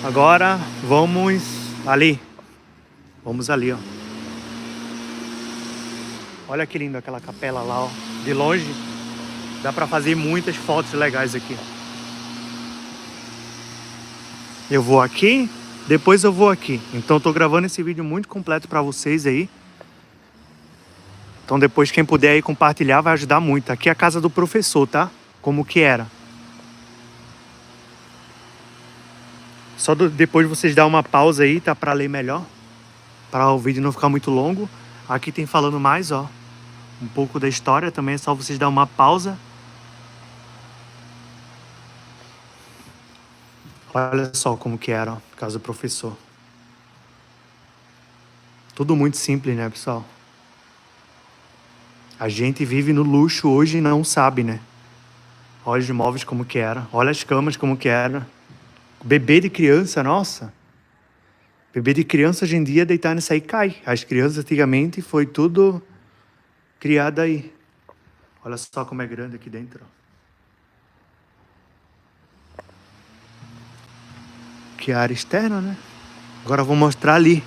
Agora vamos ali. Vamos ali, ó. Olha que lindo aquela capela lá, ó. De longe dá para fazer muitas fotos legais aqui. Eu vou aqui, depois eu vou aqui. Então eu tô gravando esse vídeo muito completo para vocês aí. Então depois quem puder aí compartilhar vai ajudar muito. Aqui é a casa do professor, tá? Como que era. Só depois vocês dar uma pausa aí, tá? Para ler melhor. Para o vídeo não ficar muito longo. Aqui tem falando mais, ó. Um pouco da história também. É só vocês dar uma pausa. Olha só como que era, ó. Casa do professor. Tudo muito simples, né, pessoal? A gente vive no luxo hoje e não sabe, né? Olha os móveis como que era. Olha as camas como que era. Bebê de criança, nossa. Bebê de criança hoje em dia deitar nisso aí cai. As crianças antigamente foi tudo criado aí. Olha só como é grande aqui dentro. Que é a área externa, né? Agora eu vou mostrar ali.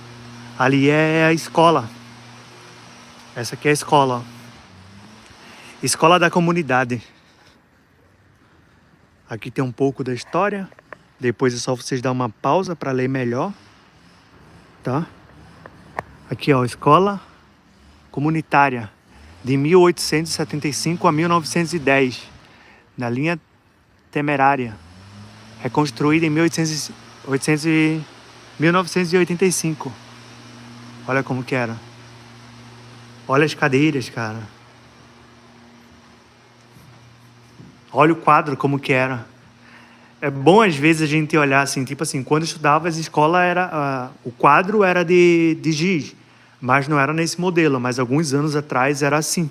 Ali é a escola. Essa aqui é a escola, ó. Escola da comunidade. Aqui tem um pouco da história. Depois é só vocês dar uma pausa para ler melhor. Tá? Aqui, ó, escola comunitária. De 1875 a 1910. Na linha temerária. Reconstruída em 1985. Olha como que era. Olha as cadeiras, cara. Olha o quadro como que era. É bom às vezes a gente olhar assim, tipo assim, quando eu estudava as escolas era o quadro era de giz, mas não era nesse modelo, mas alguns anos atrás era assim.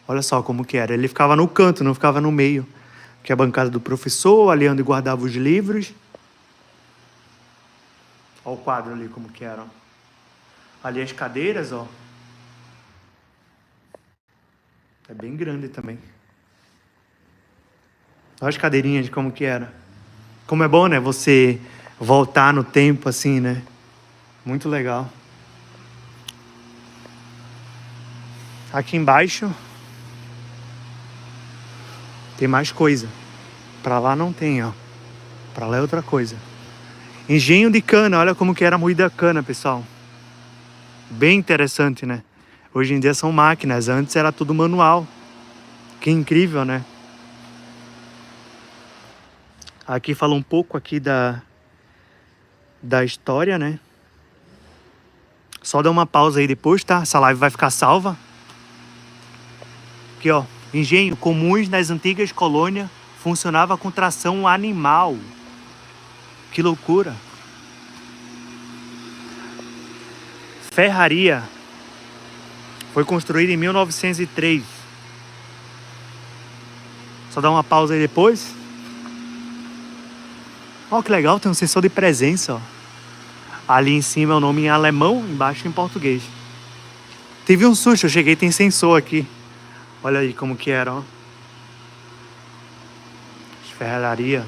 Olha só como que era. Ele ficava no canto, não ficava no meio. Que é a bancada do professor, ali onde guardava os livros. Olha o quadro ali como que era. Ali as cadeiras, ó. É bem grande também. Olha as cadeirinhas de como que era. Como é bom, né? Você voltar no tempo assim, né? Muito legal. Aqui embaixo tem mais coisa. Pra lá não tem, ó. Pra lá é outra coisa. Engenho de cana. Olha como que era moída a cana, pessoal. Bem interessante, né? Hoje em dia são máquinas. Antes era tudo manual. Que incrível, né? Aqui fala um pouco aqui da história, né? Só dá uma pausa aí depois, tá? Essa live vai ficar salva. Aqui, ó. Engenho comuns nas antigas colônias funcionava com tração animal. Que loucura. Ferraria. Foi construída em 1903. Só dá uma pausa aí depois. Ó, que legal, tem um sensor de presença, ó. Ali em cima é o nome em alemão, embaixo em português. Tive um susto, eu cheguei, tem sensor aqui. Olha aí como que era, ó. Ferraria.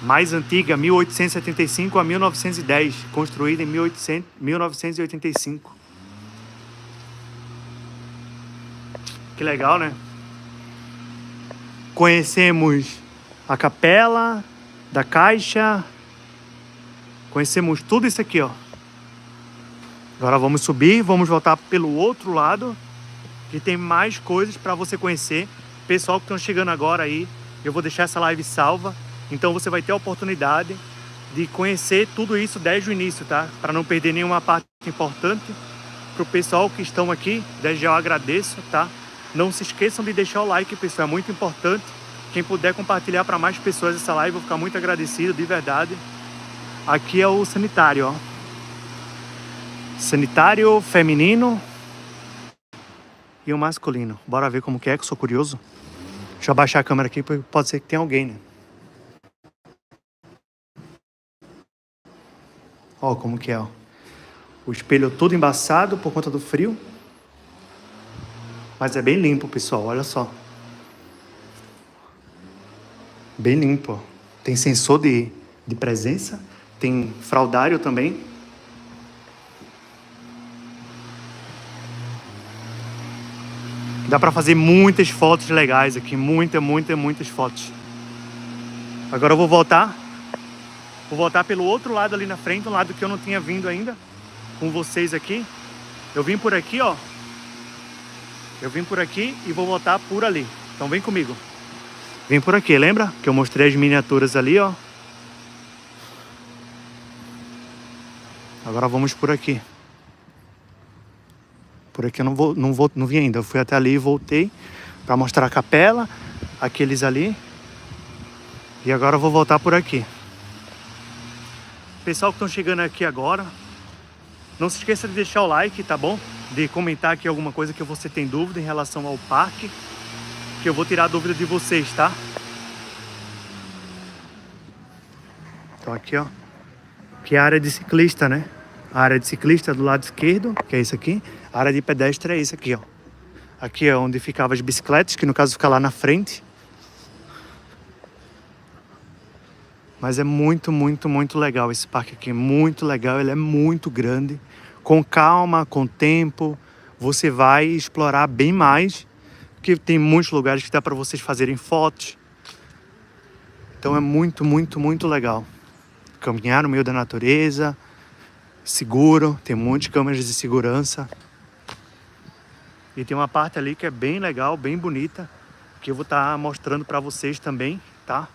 Mais antiga, 1875 a 1910. Construída em 1985. Que legal, né? Conhecemos a capela da Caixa. Conhecemos tudo isso aqui, ó. Agora vamos subir, vamos voltar pelo outro lado, que tem mais coisas para você conhecer. Pessoal que estão chegando agora aí, eu vou deixar essa live salva. Então você vai ter a oportunidade de conhecer tudo isso desde o início, tá? Para não perder nenhuma parte importante. Para o pessoal que estão aqui, desde já eu agradeço, tá? Não se esqueçam de deixar o like, pessoal, é muito importante. Quem puder compartilhar para mais pessoas essa live, eu vou ficar muito agradecido, de verdade. Aqui é o sanitário, ó. Sanitário feminino e o masculino. Bora ver como que é, que eu sou curioso. Deixa eu abaixar a câmera aqui, porque pode ser que tenha alguém, né? Ó, como que é, ó. O espelho todo embaçado por conta do frio. Mas é bem limpo, pessoal, olha só. Bem limpo, ó. Tem sensor de presença. Tem fraldário também. Dá pra fazer muitas fotos legais aqui. Muitas fotos. Agora eu vou voltar. Vou voltar pelo outro lado ali na frente. Um lado que eu não tinha vindo ainda. Com vocês aqui. Eu vim por aqui, ó. Eu vim por aqui e vou voltar por ali. Então vem comigo. Vem por aqui, lembra? Que eu mostrei as miniaturas ali, ó. Agora vamos por aqui. Por aqui eu não vi ainda. Eu fui até ali e voltei para mostrar a capela, aqueles ali. E agora eu vou voltar por aqui. Pessoal que estão chegando aqui agora, não se esqueça de deixar o like, tá bom? De comentar aqui alguma coisa que você tem dúvida em relação ao parque, que eu vou tirar a dúvida de vocês, tá? Então aqui, ó. Que é a área de ciclista, né? A área de ciclista do lado esquerdo, que é isso aqui. A área de pedestre é isso aqui, ó. Aqui é onde ficavam as bicicletas, que no caso fica lá na frente. Mas é muito legal esse parque aqui. Muito legal, ele é muito grande. Com calma, com tempo, você vai explorar bem mais. Porque tem muitos lugares que dá para vocês fazerem fotos. Então é muito legal. Caminhar no meio da natureza, seguro, tem muitas câmeras de segurança. E tem uma parte ali que é bem legal, bem bonita, que eu vou estar mostrando para vocês também, tá?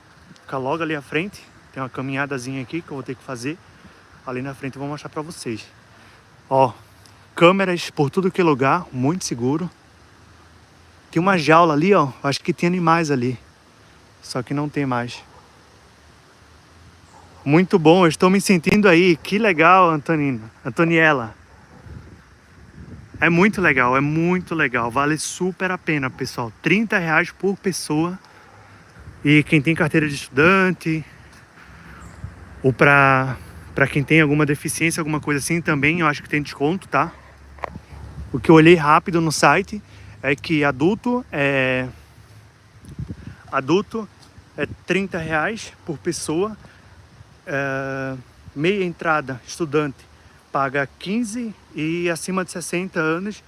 Fica logo ali à frente, tem uma caminhadazinha aqui que eu vou ter que fazer. Ali na frente eu vou mostrar para vocês. Ó, câmeras por tudo que é lugar, muito seguro. Tem uma jaula ali, ó, acho que tem animais ali, só que não tem mais. Muito bom, eu estou me sentindo aí. Que legal, Antoniela. É muito legal. Vale super a pena, pessoal. R$30 por pessoa. E quem tem carteira de estudante, ou para quem tem alguma deficiência, alguma coisa assim, também eu acho que tem desconto, tá? O que eu olhei rápido no site é que adulto é R$30 por pessoa. Meia entrada, estudante, paga 15 e acima de 60 anos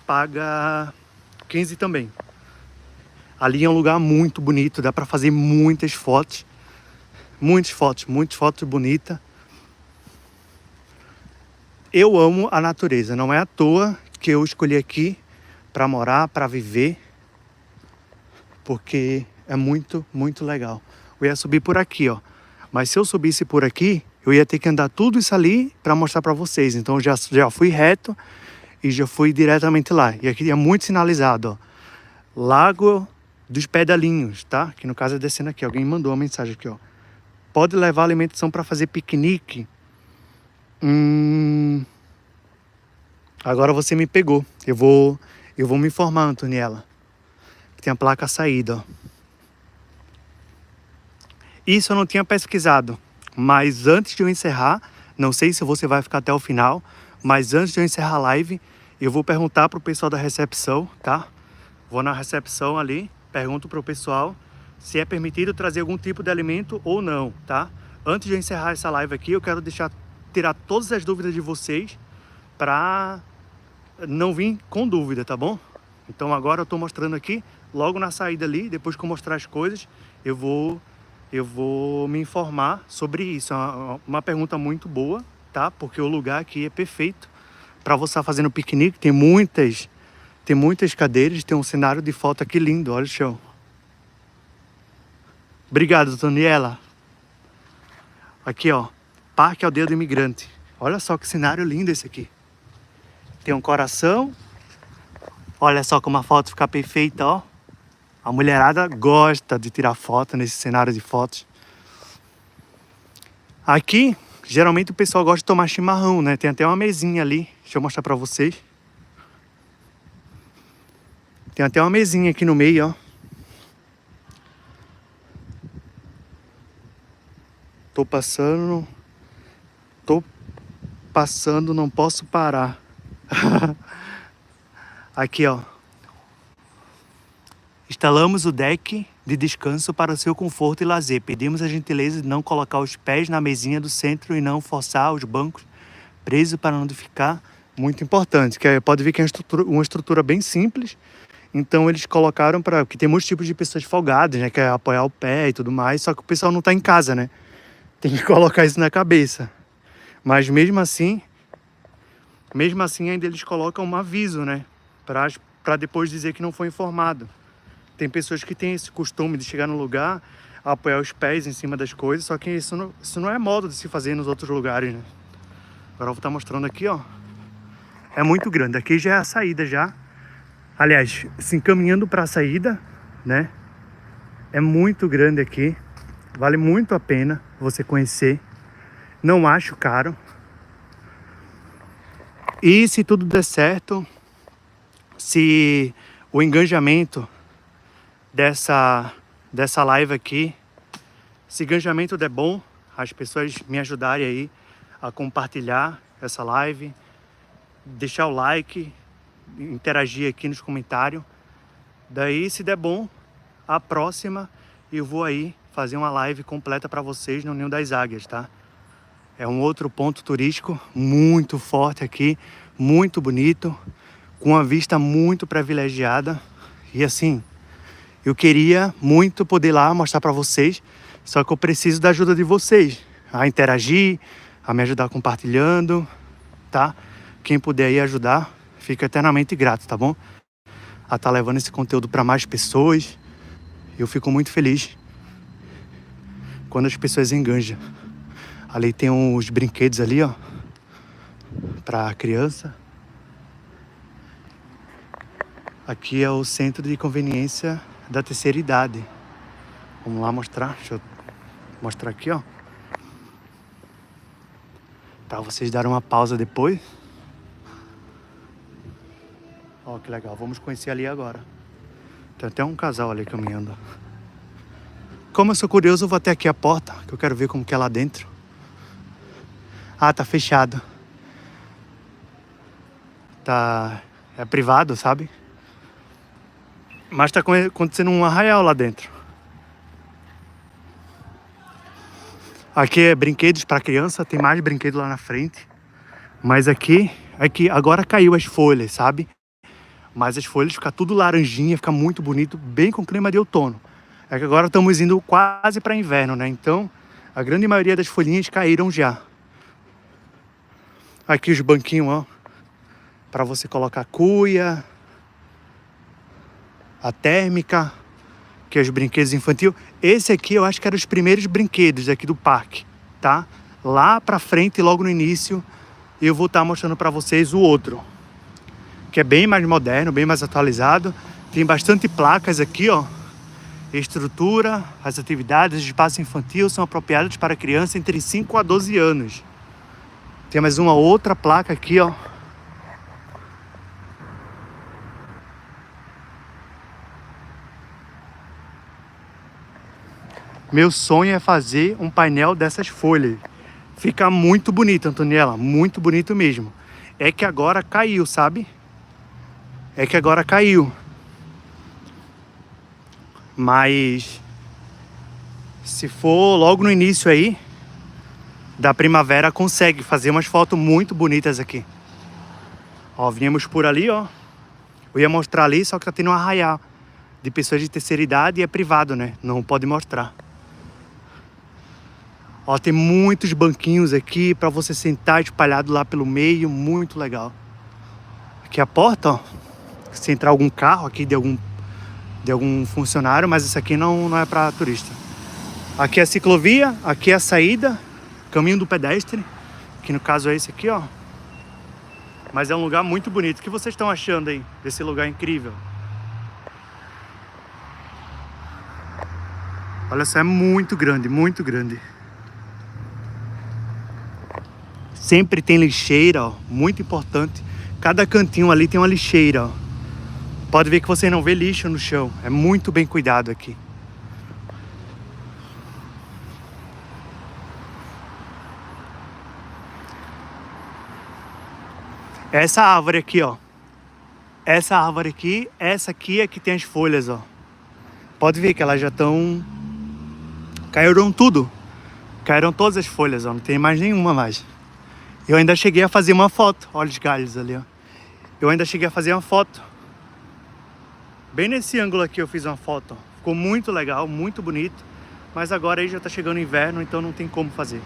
paga 15 também. Ali é um lugar muito bonito, dá para fazer muitas fotos bonitas. Eu amo a natureza, não é à toa que eu escolhi aqui para morar, para viver, porque é muito legal. Eu ia subir por aqui, ó. Mas se eu subisse por aqui, eu ia ter que andar tudo isso ali para mostrar para vocês. Então eu já fui reto e já fui diretamente lá. E aqui é muito sinalizado, ó. Lago dos Pedalinhos, tá? Que no caso é descendo aqui. Alguém mandou uma mensagem aqui, ó. Pode levar alimentação para fazer piquenique? Agora você me pegou. Eu vou me informar, Antoniela. Tem a placa saída, ó. Isso eu não tinha pesquisado. Mas antes de eu encerrar, não sei se você vai ficar até o final, mas antes de eu encerrar a live, eu vou perguntar pro pessoal da recepção, tá? Vou na recepção ali, pergunto pro pessoal se é permitido trazer algum tipo de alimento ou não, tá? Antes de eu encerrar essa live aqui, eu quero tirar todas as dúvidas de vocês para não vir com dúvida, tá bom? Então agora eu tô mostrando aqui, logo na saída ali, depois que eu mostrar as coisas, eu vou me informar sobre isso. É uma pergunta muito boa, tá? Porque o lugar aqui é perfeito para você estar fazendo piquenique. Tem muitas cadeiras, tem um cenário de foto aqui lindo, olha o chão. Obrigado, Daniela. Aqui, ó, Parque Aldeia do Imigrante. Olha só que cenário lindo esse aqui. Tem um coração. Olha só como a foto fica perfeita, ó. A mulherada gosta de tirar foto nesse cenário de fotos. Aqui, geralmente o pessoal gosta de tomar chimarrão, né? Tem até uma mesinha ali. Deixa eu mostrar pra vocês. Tem até uma mesinha aqui no meio, ó. Tô passando, não posso parar. Aqui, ó. Instalamos o deck de descanso para o seu conforto e lazer. Pedimos a gentileza de não colocar os pés na mesinha do centro e não forçar os bancos presos para não ficar muito importante. Que pode ver que é uma estrutura bem simples. Então eles colocaram porque tem muitos tipos de pessoas folgadas, né? Que é apoiar o pé e tudo mais. Só que o pessoal não está em casa, né? Tem que colocar isso na cabeça. Mas mesmo assim ainda eles colocam um aviso, né? Para depois dizer que não foi informado. Tem pessoas que têm esse costume de chegar no lugar, apoiar os pés em cima das coisas, só que isso não é modo de se fazer nos outros lugares, né? Agora eu vou estar mostrando aqui, ó. É muito grande. Aqui já é a saída já. Aliás, se encaminhando para a saída, né? É muito grande aqui. Vale muito a pena você conhecer. Não acho caro. E se tudo der certo, se o engajamento dessa live aqui, se o engajamento der bom, as pessoas me ajudarem aí a compartilhar essa live, deixar o like, interagir aqui nos comentários. Daí, se der bom, a próxima eu vou aí fazer uma live completa para vocês no Ninho das Águias, tá? É um outro ponto turístico muito forte aqui, muito bonito, com uma vista muito privilegiada. E assim, eu queria muito poder ir lá mostrar para vocês, só que eu preciso da ajuda de vocês, a interagir, a me ajudar compartilhando, tá? Quem puder aí ajudar, fica eternamente grato, tá bom? A estar levando esse conteúdo para mais pessoas. Eu fico muito feliz quando as pessoas engajam. Ali tem uns brinquedos ali, ó, para criança. Aqui é o centro de conveniência da terceira idade. Vamos lá mostrar. Deixa eu mostrar aqui, ó. Para vocês darem uma pausa depois. Ó, que legal. Vamos conhecer ali agora. Tem até um casal ali caminhando. Como eu sou curioso, eu vou até aqui a porta, que eu quero ver como que é lá dentro. Ah, tá fechado. É privado, sabe? Mas tá acontecendo um arraial lá dentro. Aqui é brinquedos para criança, tem mais brinquedo lá na frente. Mas aqui agora caiu as folhas, sabe? Mas as folhas ficam tudo laranjinha, fica muito bonito, bem com clima de outono. É que agora estamos indo quase para inverno, né? Então, a grande maioria das folhinhas caíram já. Aqui os banquinhos, ó, para você colocar a cuia, a térmica, que é os brinquedos infantis. Esse aqui eu acho que eram os primeiros brinquedos aqui do parque, tá? lá pra frente, logo no início, eu vou estar mostrando para vocês o outro, que é bem mais moderno, bem mais atualizado. Tem bastante placas aqui, ó. Estrutura, as atividades de espaço infantil são apropriadas para crianças entre 5 a 12 anos. Tem mais uma outra placa aqui, ó. Meu sonho é fazer um painel dessas folhas. Fica muito bonito, Antoniela, muito bonito mesmo. É que agora caiu, sabe? É que agora caiu. Mas se for logo no início aí da primavera, consegue fazer umas fotos muito bonitas aqui. Ó, viemos por ali, ó. Eu ia mostrar ali, só que tá tendo um arraial de pessoas de terceira idade e é privado, né? Não pode mostrar. Ó, tem muitos banquinhos aqui para você sentar espalhado lá pelo meio, muito legal. Aqui a porta, ó. Se entrar algum carro aqui de algum funcionário, mas isso aqui não é para turista. Aqui é a ciclovia, aqui é a saída, caminho do pedestre, que no caso é esse aqui, ó. Mas é um lugar muito bonito. O que vocês estão achando aí desse lugar incrível? Olha só, é muito grande, muito grande. Sempre tem lixeira, ó, muito importante. Cada cantinho ali tem uma lixeira, ó. Pode ver que você não vê lixo no chão. É muito bem cuidado aqui. Essa árvore aqui, ó. Essa árvore aqui, essa aqui é que tem as folhas, ó. Pode ver que elas já estão... Caíram tudo. Caíram todas as folhas, ó. Não tem mais nenhuma mais. Eu ainda cheguei a fazer uma foto. Olha os galhos ali, ó. Eu ainda cheguei a fazer uma foto. Bem nesse ângulo aqui eu fiz uma foto. Ficou muito legal, muito bonito. Mas agora aí já tá chegando o inverno, então não tem como fazer.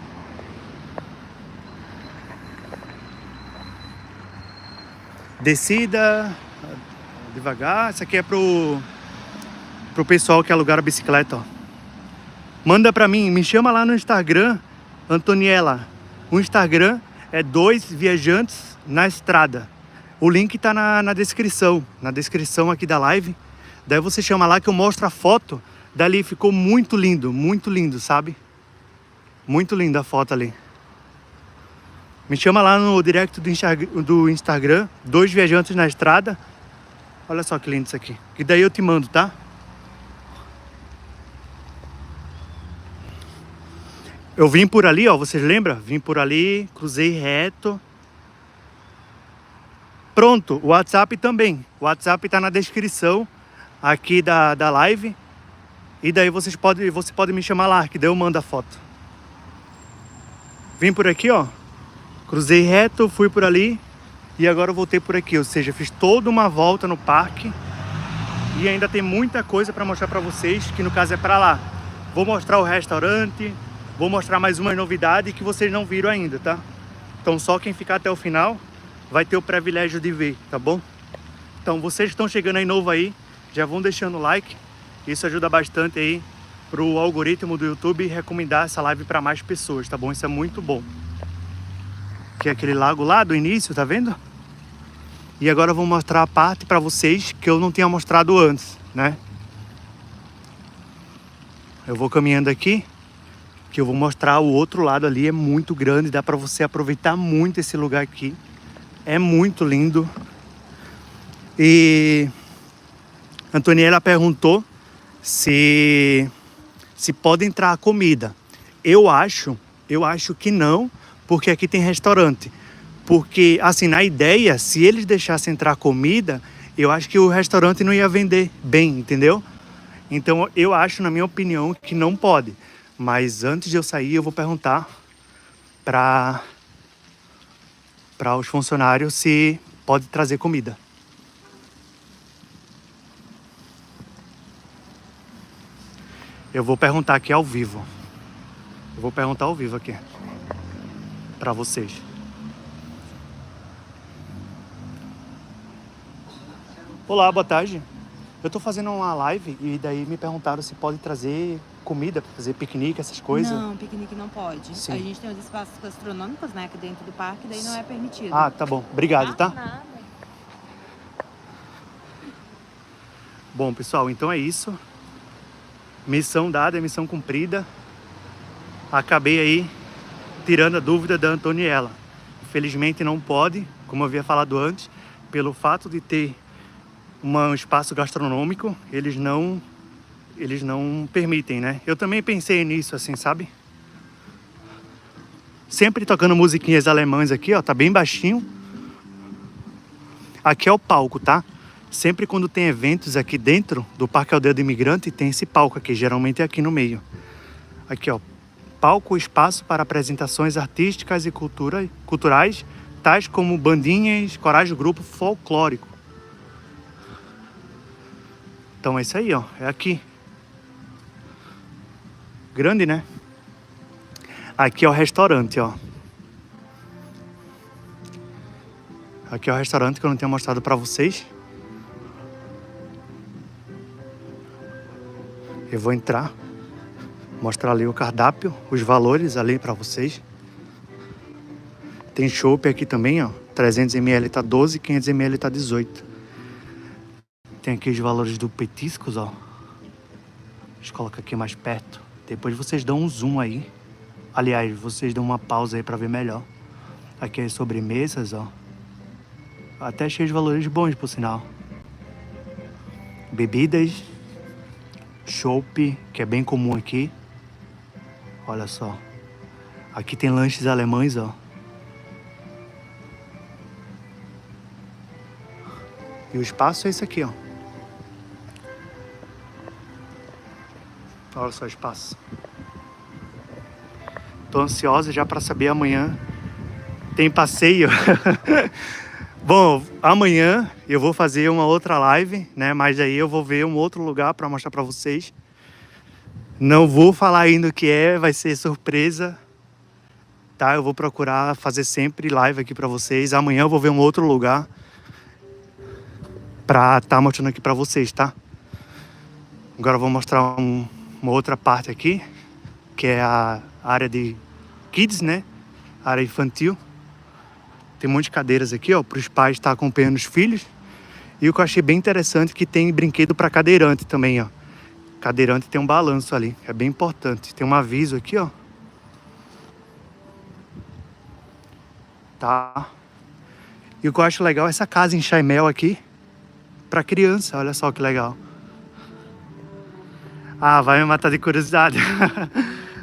Descida devagar. Isso aqui é pro pessoal que alugaram a bicicleta, ó. Manda pra mim, me chama lá no Instagram, Antoniela. O Instagram é 2 Viajantes na Estrada. O link tá na descrição aqui da live. Daí você chama lá que eu mostro a foto. Dali ficou muito lindo, sabe? Muito linda a foto ali. Me chama lá no direct do Instagram, 2 Viajantes na Estrada. Olha só que lindo isso aqui. E daí eu te mando, tá? Eu vim por ali, ó, vocês lembram? Vim por ali, cruzei reto. Pronto, o WhatsApp também. O WhatsApp tá na descrição aqui da live. E daí você pode me chamar lá, que daí eu mando a foto. Vim por aqui, ó. Cruzei reto, fui por ali. E agora eu voltei por aqui. Ou seja, fiz toda uma volta no parque. E ainda tem muita coisa para mostrar para vocês, que no caso é para lá. Vou mostrar o restaurante. Vou mostrar mais uma novidade que vocês não viram ainda, tá? Então só quem ficar até o final vai ter o privilégio de ver, tá bom? Então vocês que estão chegando aí novo aí, já vão deixando o like. Isso ajuda bastante aí pro algoritmo do YouTube recomendar essa live para mais pessoas, tá bom? Isso é muito bom. Que é aquele lago lá do início, tá vendo? E agora eu vou mostrar a parte para vocês que eu não tinha mostrado antes, né? Eu vou caminhando aqui, que eu vou mostrar o outro lado ali. É muito grande, dá para você aproveitar muito esse lugar aqui. É muito lindo. E Antoniela perguntou se pode entrar a comida. Eu acho que não, porque aqui tem restaurante. Porque, assim, na ideia, se eles deixassem entrar comida, eu acho que o restaurante não ia vender bem, entendeu? Então, eu acho, na minha opinião, que não pode. Mas antes de eu sair, eu vou perguntar para os funcionários se pode trazer comida. Eu vou perguntar aqui ao vivo. Eu vou perguntar ao vivo aqui para vocês. Olá, boa tarde. Eu tô fazendo uma live e daí me perguntaram se pode trazer comida para fazer piquenique, essas coisas? Não, piquenique não pode. Sim. A gente tem os espaços gastronômicos, né, aqui dentro do parque, daí não é permitido. Ah, tá bom. Obrigado, tá? Nada. Bom, pessoal, então é isso. Missão dada, missão cumprida. Acabei aí tirando a dúvida da Antoniela. Infelizmente não pode, como eu havia falado antes, pelo fato de ter um espaço gastronômico, eles não permitem, né? Eu também pensei nisso, assim, sabe? Sempre tocando musiquinhas alemãs aqui, ó, tá bem baixinho. Aqui é o palco, tá? Sempre quando tem eventos aqui dentro do Parque Aldeia do Imigrante, tem esse palco aqui, geralmente é aqui no meio. Aqui, ó, palco, espaço para apresentações artísticas e culturais, tais como bandinhas, corais do grupo folclórico. Então é isso aí, ó, é aqui. Grande, né? Aqui é o restaurante, ó. Aqui é o restaurante que eu não tinha mostrado pra vocês. Eu vou entrar, mostrar ali o cardápio, os valores ali pra vocês. Tem chopp aqui também, ó. 300 ml tá 12, 500 ml tá 18. Tem aqui os valores do petiscos, ó. Deixa eu colocar aqui mais perto. Depois vocês dão um zoom aí. Aliás, vocês dão uma pausa aí pra ver melhor. Aqui as sobremesas, ó. Até cheio de valores bons, por sinal. Bebidas. Chopp, que é bem comum aqui. Olha só. Aqui tem lanches alemães, ó. E o espaço é esse aqui, ó. Olha só o espaço. Tô ansiosa já para saber amanhã. Tem passeio. Bom, amanhã eu vou fazer uma outra live, né? Mas aí eu vou ver um outro lugar para mostrar para vocês. Não vou falar ainda o que é, vai ser surpresa. Tá? Eu vou procurar fazer sempre live aqui para vocês. Amanhã eu vou ver um outro lugar para tá mostrando aqui para vocês, tá? Agora eu vou mostrar uma outra parte aqui, que é a área de kids, né? A área infantil. Tem um monte de cadeiras aqui, ó, para os pais estar acompanhando os filhos. E o que eu achei bem interessante é que tem brinquedo para cadeirante também, ó. Cadeirante tem um balanço ali, é bem importante. Tem um aviso aqui, ó. Tá. E o que eu acho legal é essa casa em Chaimel aqui, para criança, olha só que legal. Ah, vai me matar de curiosidade.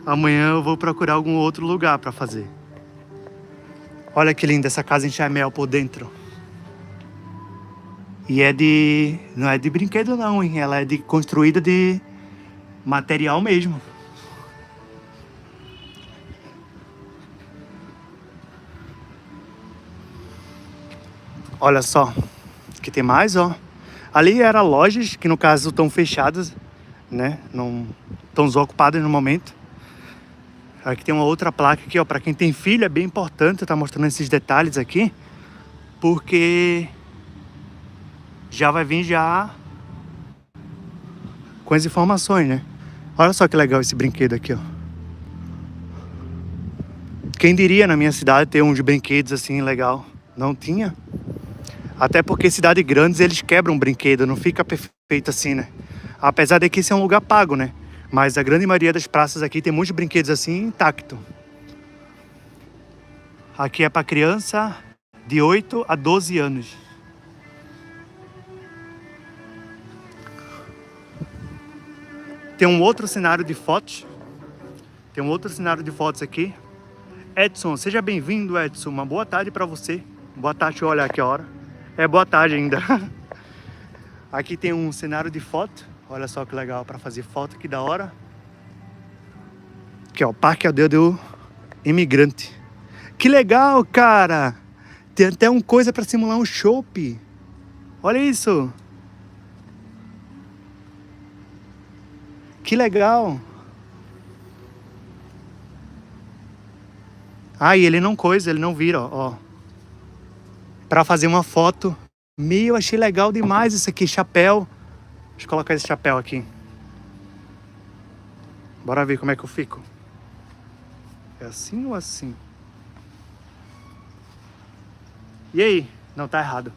Amanhã eu vou procurar algum outro lugar para fazer. Olha que linda essa casa em Chaimel por dentro. E não é de brinquedo não, hein? Ela é construída de material mesmo. Olha só, aqui tem mais, ó. Ali eram lojas que no caso estão fechadas, né? Não estão desocupadas no momento. Aqui tem uma outra placa aqui, ó, para quem tem filho é bem importante estar mostrando esses detalhes aqui, porque já vai vir já com as informações, né? Olha só que legal esse brinquedo aqui, ó. Quem diria na minha cidade ter uns brinquedos assim legal? Não tinha. Até porque cidades grandes eles quebram brinquedo, não fica perfeito assim, né? Apesar de que isso é um lugar pago, né? Mas a grande maioria das praças aqui tem muitos brinquedos assim intacto. Aqui é para criança de 8 a 12 anos. Tem um outro cenário de fotos. Tem um outro cenário de fotos aqui. Edson, seja bem-vindo, Edson. Uma boa tarde para você. Boa tarde, deixa eu olhar aqui a hora. É boa tarde ainda. Aqui tem um cenário de foto. Olha só que legal para fazer foto, que da hora. Aqui, ó, Parque Aldeia do Imigrante. Que legal, cara! Tem até uma coisa para simular um chopp. Olha isso! Que legal! Ah, e ele não vira, ó. Para fazer uma foto. Meu, achei legal demais isso aqui, chapéu. Deixa eu colocar esse chapéu aqui. Bora ver como é que eu fico. É assim ou assim? E aí? Não, tá errado.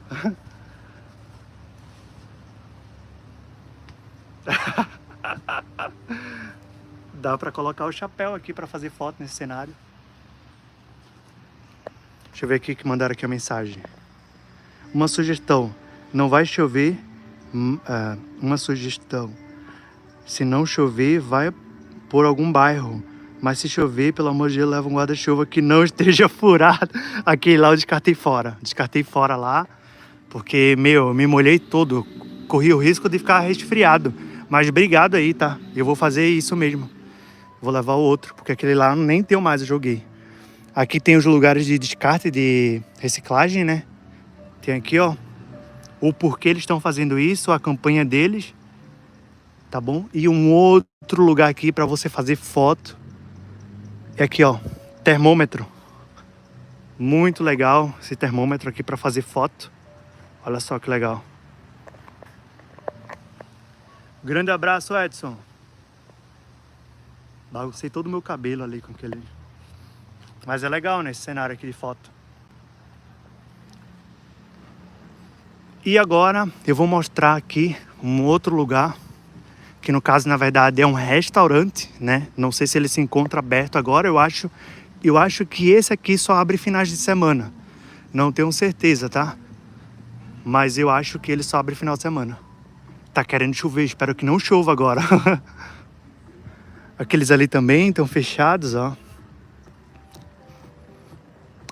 Dá pra colocar o chapéu aqui pra fazer foto nesse cenário. Deixa eu ver aqui que mandaram aqui a mensagem. Uma sugestão. Não vai chover. Uma sugestão. Se não chover, vai por algum bairro. Mas se chover, pelo amor de Deus, leva um guarda-chuva que não esteja furado. Aquele lá eu descartei fora. Descartei fora lá. Porque, meu, eu me molhei todo. Corri o risco de ficar resfriado. Mas obrigado aí, tá? Eu vou fazer isso mesmo. Vou levar o outro, porque aquele lá nem tenho mais, eu joguei. Aqui tem os lugares de descarte, de reciclagem, né? Tem aqui, ó, o porquê eles estão fazendo isso, a campanha deles, tá bom? E um outro lugar aqui para você fazer foto. É aqui, ó, termômetro. Muito legal esse termômetro aqui para fazer foto. Olha só que legal. Grande abraço, Edson. Baguncei todo o meu cabelo ali com aquele... Mas é legal, né, esse cenário aqui de foto. E agora eu vou mostrar aqui um outro lugar, que no caso, na verdade, é um restaurante, né? Não sei se ele se encontra aberto agora, eu acho que esse aqui só abre finais de semana. Não tenho certeza, tá? Mas eu acho que ele só abre final de semana. Tá querendo chover, espero que não chova agora. Aqueles ali também estão fechados, ó.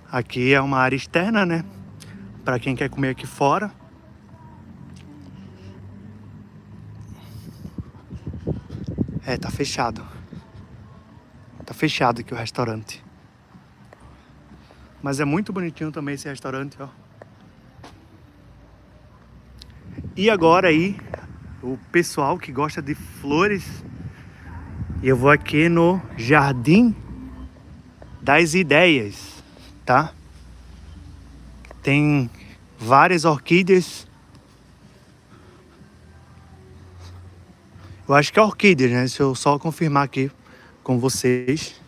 Aqui é uma área externa, né? Para quem quer comer aqui fora. É, tá fechado. Tá fechado aqui o restaurante. Mas é muito bonitinho também esse restaurante, ó. E agora aí, o pessoal que gosta de flores, eu vou aqui no Jardim das Ideias, tá? Tem várias orquídeas. Eu acho que é orquídeas, né? Deixa eu só confirmar aqui com vocês.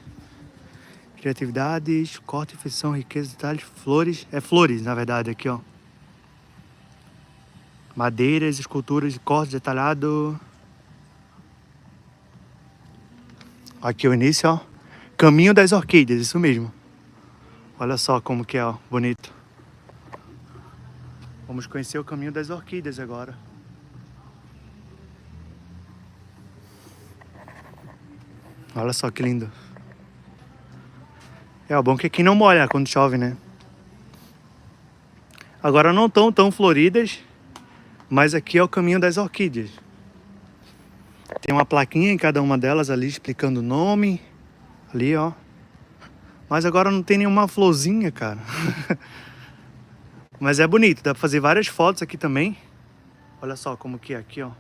Criatividades, corte, feição, riqueza, detalhes, flores. É flores, na verdade, aqui, ó. Madeiras, esculturas de corte detalhado. Aqui o início, ó. Caminho das Orquídeas, isso mesmo. Olha só como que é, ó. Bonito. Vamos conhecer o Caminho das Orquídeas agora. Olha só que lindo. É, o bom que aqui não molha quando chove, né? Agora não estão tão floridas, mas aqui é o Caminho das Orquídeas. Tem uma plaquinha em cada uma delas ali explicando o nome. Ali, ó. Mas agora não tem nenhuma florzinha, cara. Mas é bonito, dá pra fazer várias fotos aqui também. Olha só como que é aqui, ó.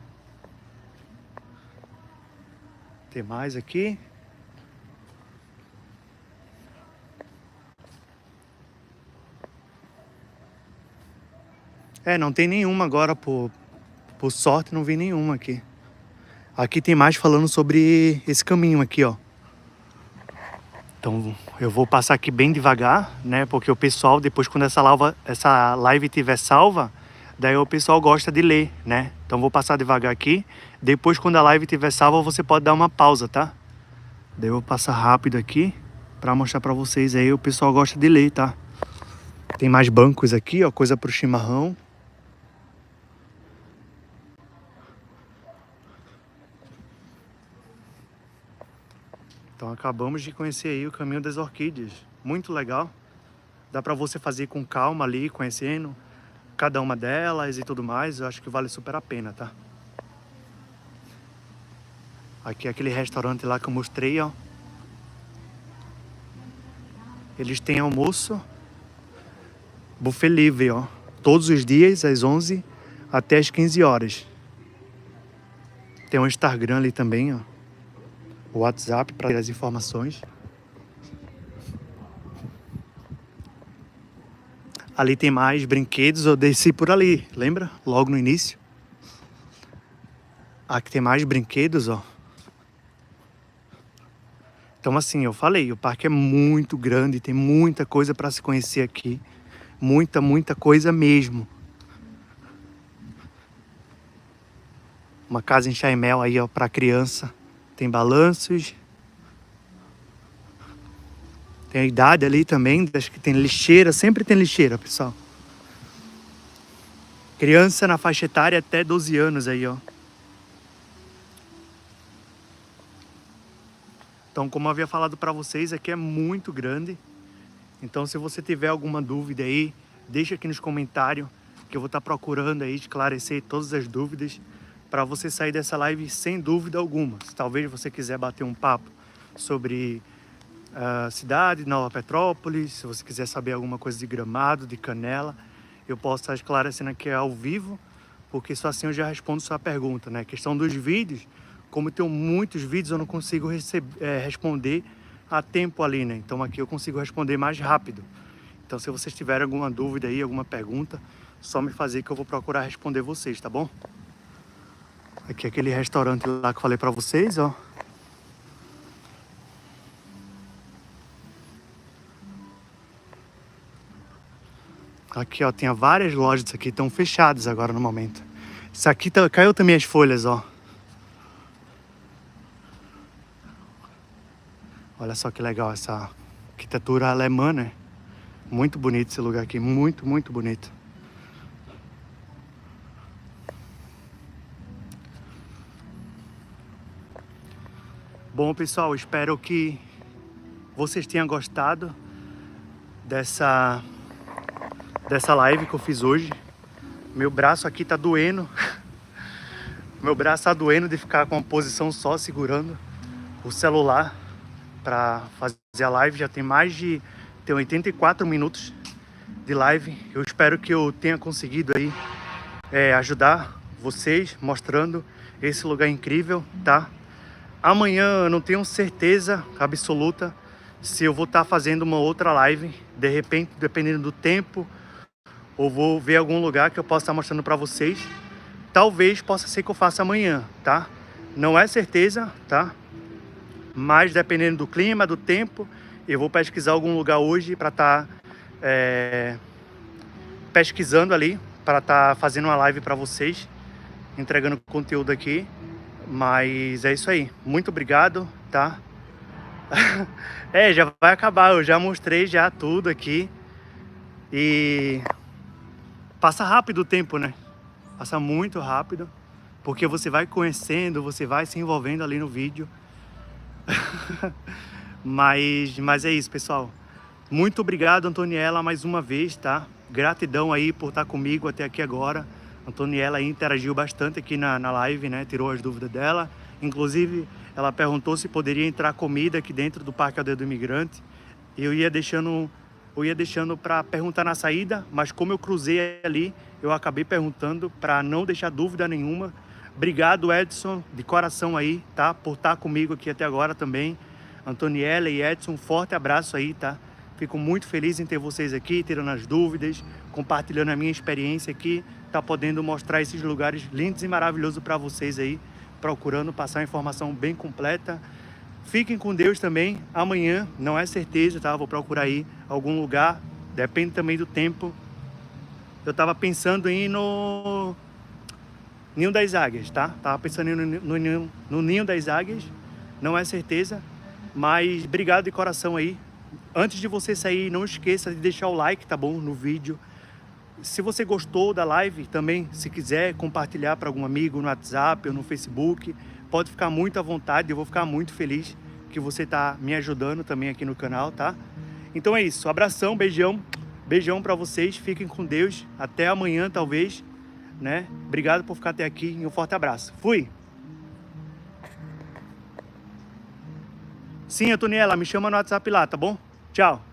Tem mais aqui. É, não tem nenhuma agora, por sorte não vi nenhuma aqui. Aqui tem mais falando sobre esse caminho aqui, ó. Então eu vou passar aqui bem devagar, né? Porque o pessoal, depois quando essa live estiver salva, daí o pessoal gosta de ler, né? Então vou passar devagar aqui. Depois quando a live estiver salva, você pode dar uma pausa, tá? Daí eu vou passar rápido aqui pra mostrar pra vocês aí. O pessoal gosta de ler, tá? Tem mais bancos aqui, ó. Coisa pro chimarrão. Então acabamos de conhecer aí o Caminho das Orquídeas. Muito legal. Dá pra você fazer com calma ali, conhecendo cada uma delas e tudo mais. Eu acho que vale super a pena, tá? Aqui é aquele restaurante lá que eu mostrei, ó. Eles têm almoço, buffet livre, ó. Todos os dias, às 11 até às 15 horas. Tem um Instagram ali também, ó. O WhatsApp para ter as informações. Ali tem mais brinquedos, eu desci por ali, lembra? Logo no início. Aqui tem mais brinquedos, ó. Então, assim, eu falei, o parque é muito grande, tem muita coisa para se conhecer aqui. Muita, muita coisa mesmo. Uma casa em Chaimel aí, ó, para criança. Tem balanços. Tem a idade ali também, acho que tem lixeira, sempre tem lixeira, pessoal. Criança na faixa etária até 12 anos aí, ó. Então, como eu havia falado para vocês, aqui é muito grande. Então, se você tiver alguma dúvida aí, deixa aqui nos comentários, que eu vou estar procurando aí esclarecer todas as dúvidas para você sair dessa live sem dúvida alguma. Se talvez você quiser bater um papo sobre a cidade de Nova Petrópolis, se você quiser saber alguma coisa de Gramado, de Canela, eu posso estar esclarecendo aqui ao vivo, porque só assim eu já respondo sua pergunta, né? A questão dos vídeos, como eu tenho muitos vídeos, eu não consigo responder a tempo ali, né? Então aqui eu consigo responder mais rápido. Então se vocês tiverem alguma dúvida aí, alguma pergunta, só me fazer que eu vou procurar responder vocês, tá bom? Aqui é aquele restaurante lá que eu falei pra vocês, ó. Aqui, ó, tem várias lojas aqui, estão fechadas agora no momento. Isso aqui caiu também as folhas, ó. Olha só que legal essa arquitetura alemã, né? Muito bonito esse lugar aqui, muito, muito bonito. Bom, pessoal, espero que vocês tenham gostado dessa live que eu fiz hoje. Meu braço aqui tá doendo. Meu braço tá doendo de ficar com uma posição só segurando o celular para fazer a live. Já tem tem 84 minutos de live. Eu espero que eu tenha conseguido aí ajudar vocês, mostrando esse lugar incrível, tá? Amanhã eu não tenho certeza absoluta se eu vou estar fazendo uma outra live. De repente, dependendo do tempo, ou vou ver algum lugar que eu possa estar mostrando para vocês. Talvez possa ser que eu faça amanhã, tá? Não é certeza, tá? Mas dependendo do clima, do tempo, eu vou pesquisar algum lugar hoje para estar pesquisando ali, para estar fazendo uma live para vocês, entregando conteúdo aqui. Mas é isso aí. Muito obrigado, tá? Já vai acabar. Eu já mostrei já tudo aqui. E passa rápido o tempo, né? Passa muito rápido. Porque você vai conhecendo, você vai se envolvendo ali no vídeo. Mas é isso, pessoal. Muito obrigado, Antoniela, mais uma vez, tá? Gratidão aí por estar comigo até aqui agora. Antoniela aí interagiu bastante aqui na live, né? Tirou as dúvidas dela. Inclusive, ela perguntou se poderia entrar comida aqui dentro do Parque Aldeia do Imigrante. Eu ia deixando para perguntar na saída, mas como eu cruzei ali, eu acabei perguntando para não deixar dúvida nenhuma. Obrigado, Edson, de coração aí, tá? Por estar comigo aqui até agora também. Antoniela e Edson, um forte abraço aí, tá? Fico muito feliz em ter vocês aqui, tirando as dúvidas, compartilhando a minha experiência aqui, tá podendo mostrar esses lugares lindos e maravilhosos para vocês aí, procurando passar informação bem completa. Fiquem com Deus também. Amanhã, não é certeza, tá? Vou procurar aí algum lugar, depende também do tempo. Eu tava pensando em ir no Ninho das Águias, tá? Tava pensando em ir no Ninho das Águias, não é certeza, mas obrigado de coração aí. Antes de você sair, não esqueça de deixar o like, tá bom? No vídeo. Se você gostou da live também, se quiser compartilhar para algum amigo no WhatsApp ou no Facebook, pode ficar muito à vontade, eu vou ficar muito feliz que você tá me ajudando também aqui no canal, tá? Então é isso, abração, beijão para vocês, fiquem com Deus, até amanhã talvez, né? Obrigado por ficar até aqui e um forte abraço. Fui! Sim, Antoniela, me chama no WhatsApp lá, tá bom? Tchau!